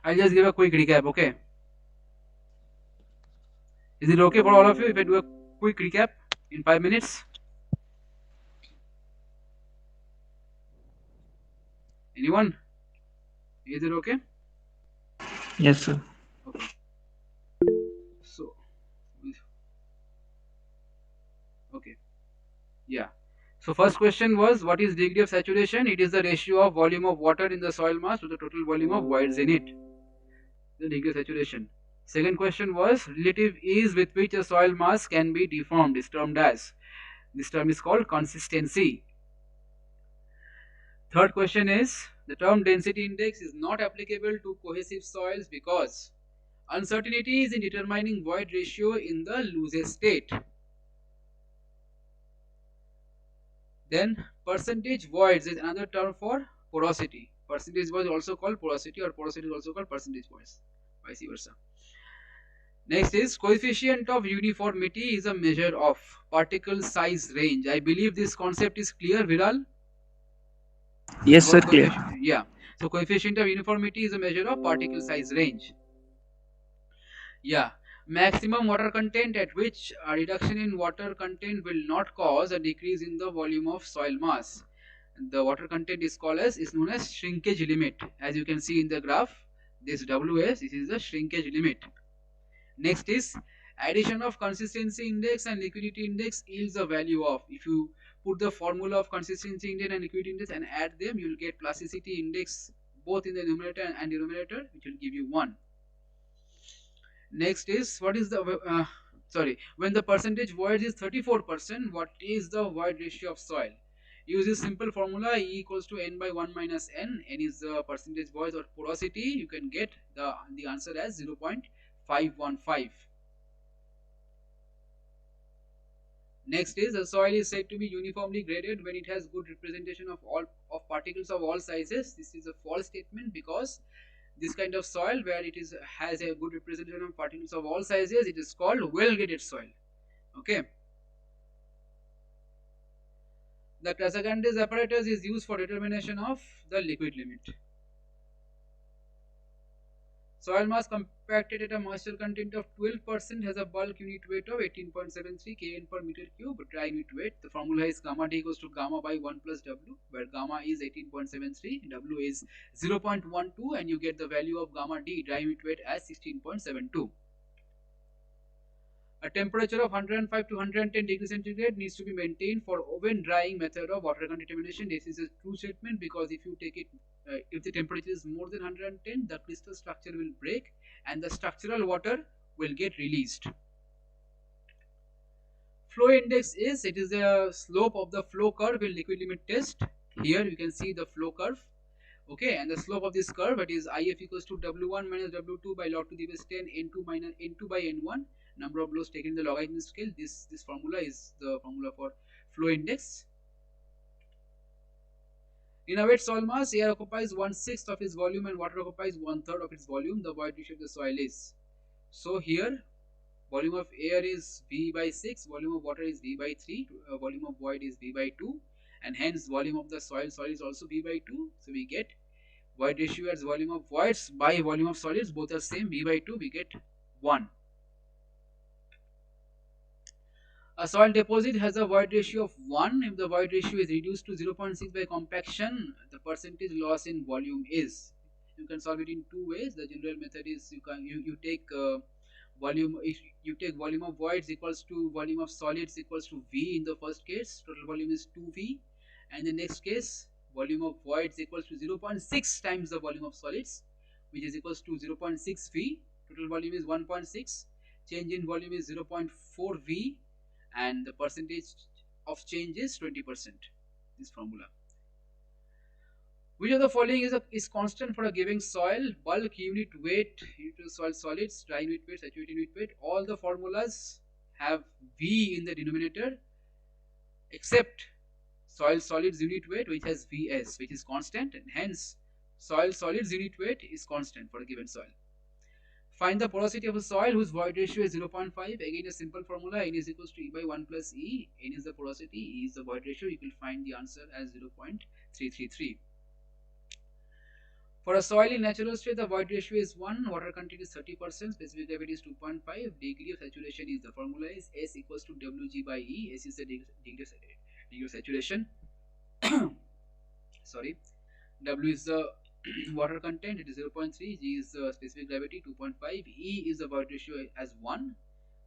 I'll just give a quick recap. Okay. Is it okay for all of you if I do a quick recap in 5 minutes? Anyone? Is it okay? Yes, sir. Okay. So, okay. Yeah. So first question was, what is degree of saturation? It is the ratio of volume of water in the soil mass to the total volume of voids in it. The degree of saturation. Second question was, relative ease with which a soil mass can be deformed is termed as. This term is called consistency. Third question is, the term density index is not applicable to cohesive soils because uncertainty is in determining void ratio in the loosest state. Then percentage voids is another term for porosity. Percentage voids also called porosity, or porosity is also called percentage voids, vice versa. Next is coefficient of uniformity is a measure of particle size range. I believe this concept is clear, Viral, Yes, sir. about Clear. coefficient. Yeah. So coefficient of uniformity is a measure of particle size range. Yeah. Maximum water content at which a reduction in water content will not cause a decrease in the volume of soil mass. The water content is known as shrinkage limit. As you can see in the graph, this WS, this is the shrinkage limit. Next is addition of consistency index and liquidity index yields a value of. If you put the formula of consistency index and liquidity index and add them, you will get plasticity index both in the numerator and denominator, which will give you 1. Next is, what is the when the percentage void is 34%, what is the void ratio of soil? Use this simple formula, E equals to n by 1 minus n. N is the percentage void or porosity. You can get the answer as 0.515. Next is, the soil is said to be uniformly graded when it has good representation of all of particles of all sizes. This is a false statement because this kind of soil where it is has a good representation of particles of all sizes, it is called well graded soil. Okay. The Casagrande apparatus is used for determination of the liquid limit. Soil mass compacted at a moisture content of 12% has a bulk unit weight of 18.73 kN per meter cube. Dry unit weight, the formula is gamma D equals to gamma by 1 plus W, where gamma is 18.73, W is 0.12, and you get the value of gamma D, dry unit weight, as 16.72. A temperature of 105 to 110 degrees centigrade needs to be maintained for oven drying method of water gun determination. This is a true statement because if you take it, if the temperature is more than 110, the crystal structure will break and the structural water will get released. Flow index is, it is the slope of the flow curve in liquid limit test. Here you can see the flow curve. Okay, and the slope of this curve, it is if equals to W1 minus W2 by log to the base 10 N2 minus N2 by N1, number of blows taken in the logarithm scale. This formula is the formula for flow index. In a wet soil mass, air occupies 1/6 of its volume and water occupies 1/3 of its volume. The void ratio of the soil is. So here, volume of air is V by 6, volume of water is V by 3, volume of void is V by 2, and hence volume of the soil is also V by 2. So we get void ratio as volume of voids by volume of solids, both are same, V by 2, we get 1. A soil deposit has a void ratio of 1. If the void ratio is reduced to 0.6 by compaction, the percentage loss in volume is. You can solve it in two ways. The general method is you take volume. If you take volume of voids equals to volume of solids equals to V in the first case, total volume is 2V, and the next case volume of voids equals to 0.6 times the volume of solids, which is equals to 0.6 V. Total volume is 1.6. Change in volume is 0.4 V, and the percentage of change is 20%. This formula. Which of the following is constant for a given soil? Bulk, unit weight, unit soil solids, dry unit weight, saturated unit weight. All the formulas have V in the denominator except soil solids unit weight, which has Vs, which is constant, and hence soil solids unit weight is constant for a given soil. Find the porosity of a soil whose void ratio is 0.5. Again, a simple formula: N is equals to E by 1 plus E. N is the porosity, E is the void ratio. You will find the answer as 0.333. For a soil in natural state, the void ratio is 1, water content is 30%, specific gravity is 2.5, degree of saturation is, the formula is S equals to Wg by E. S is the degree of saturation. Sorry. W is the water content, it is 0.3, G is the specific gravity 2.5, E is the void ratio as 1.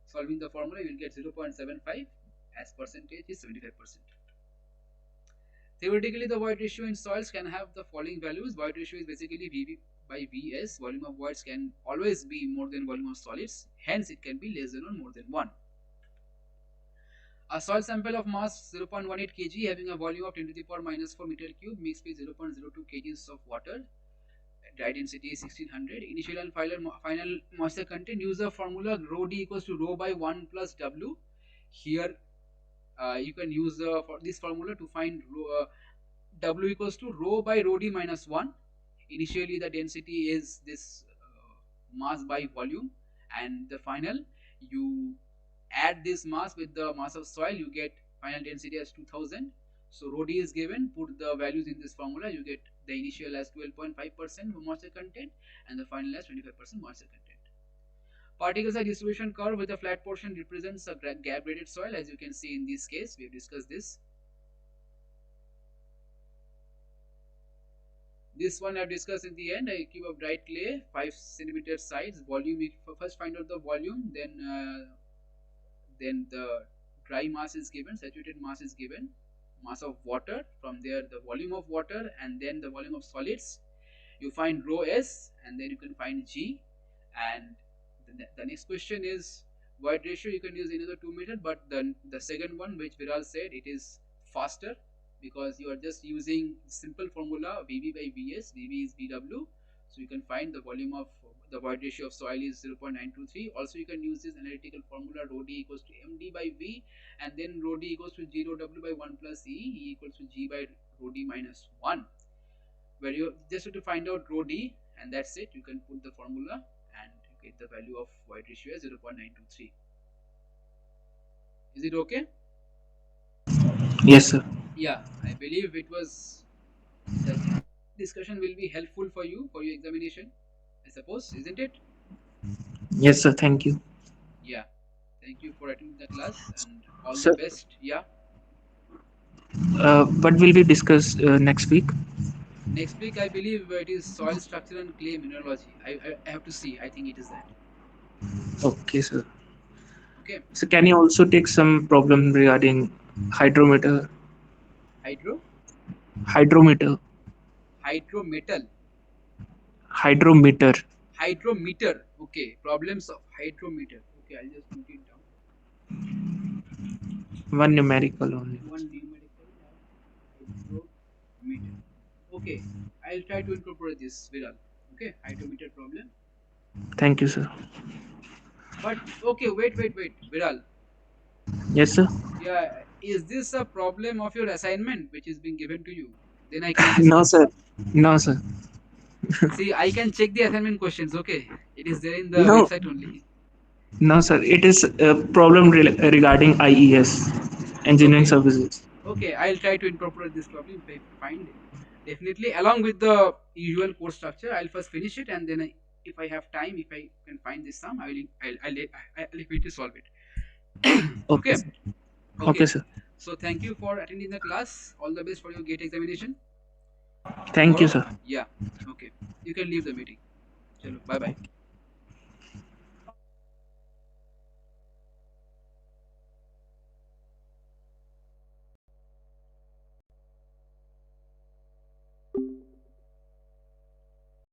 Solving the formula, you will get 0.75, as percentage is 75%. Theoretically, the void ratio in soils can have the following values. Void ratio is basically VV by Vs. Volume of voids can always be more than volume of solids. Hence, it can be less than or more than 1. A soil sample of mass 0.18 kg having a volume of 10 to the power minus 4 meter cube mixed with 0.02 kgs of water. Dry density is 1600. Initial and final moisture content. Use the formula rho d equals to rho by 1 plus W. Here, you can use for this formula to find W equals to rho by rho d minus 1. Initially, the density is this mass by volume, and the final, you add this mass with the mass of soil, you get final density as 2000. So rho d is given, put the values in this formula, you get the initial as 12.5% moisture content and the final as 25% moisture content. Particle size distribution curve with the flat portion represents a gap graded soil. As you can see in this case, we have discussed this. This one I have discussed in the end. A cube of dried clay, 5 centimeter size, volume. If first find out the volume, then the dry mass is given, saturated mass is given, mass of water. From there, the volume of water, and then the volume of solids. You find rho s, and then you can find G. And the next question is void ratio. You can use another 2 meter, but the second one, which Viral said, it is faster because you are just using simple formula VV by Vs. VV is VW, so you can find the volume of the void ratio of soil is 0.923. Also, you can use this analytical formula rho d equals to md by V, and then rho d equals to 0 W by 1 plus E equals to G by rho d minus 1, where you just have to find out rho d, and that's it. You can put the formula and you get the value of void ratio as 0.923. Is it okay? Yes, sir. Yeah, I believe it was, the discussion will be helpful for you for your examination, I suppose, isn't it? Yes, sir. Thank you. Yeah, thank you for attending the class and all the Sir, best. Yeah, what will we discuss next week? next week I believe it is soil structure and clay mineralogy. I have to see. I think it is that. Okay, sir. Okay. So, can you also take some problem regarding hydrometer? Hydro Hydrometer. hydrometal Hydrometer. hydrometer. Okay, problems of hydrometer. Okay, I'll just note it down. One numerical only. One numerical hydrometer. Okay, I'll try to incorporate this, Viral. Okay, hydrometer problem. Thank you, sir. But okay, wait, Viral. Yes, sir. Yeah, is this a problem of your assignment which is being given to you? Then I can No, discuss. sir. No, sir. See, I can check the assignment questions. Okay, it is there in the No, website only. no, sir. It is a problem regarding IES, engineering Okay, services. okay, I'll try to incorporate this problem if I find it. Definitely, along with the usual course structure, I'll first finish it, and then if I have time, if I can find this sum, I'll definitely solve it. Okay, Okay, sir. Okay, okay. sir. So thank you for attending the class. All the best for your gate examination Thank you, tomorrow. sir. Yeah. Okay. you can leave the meeting. Chalo, bye bye.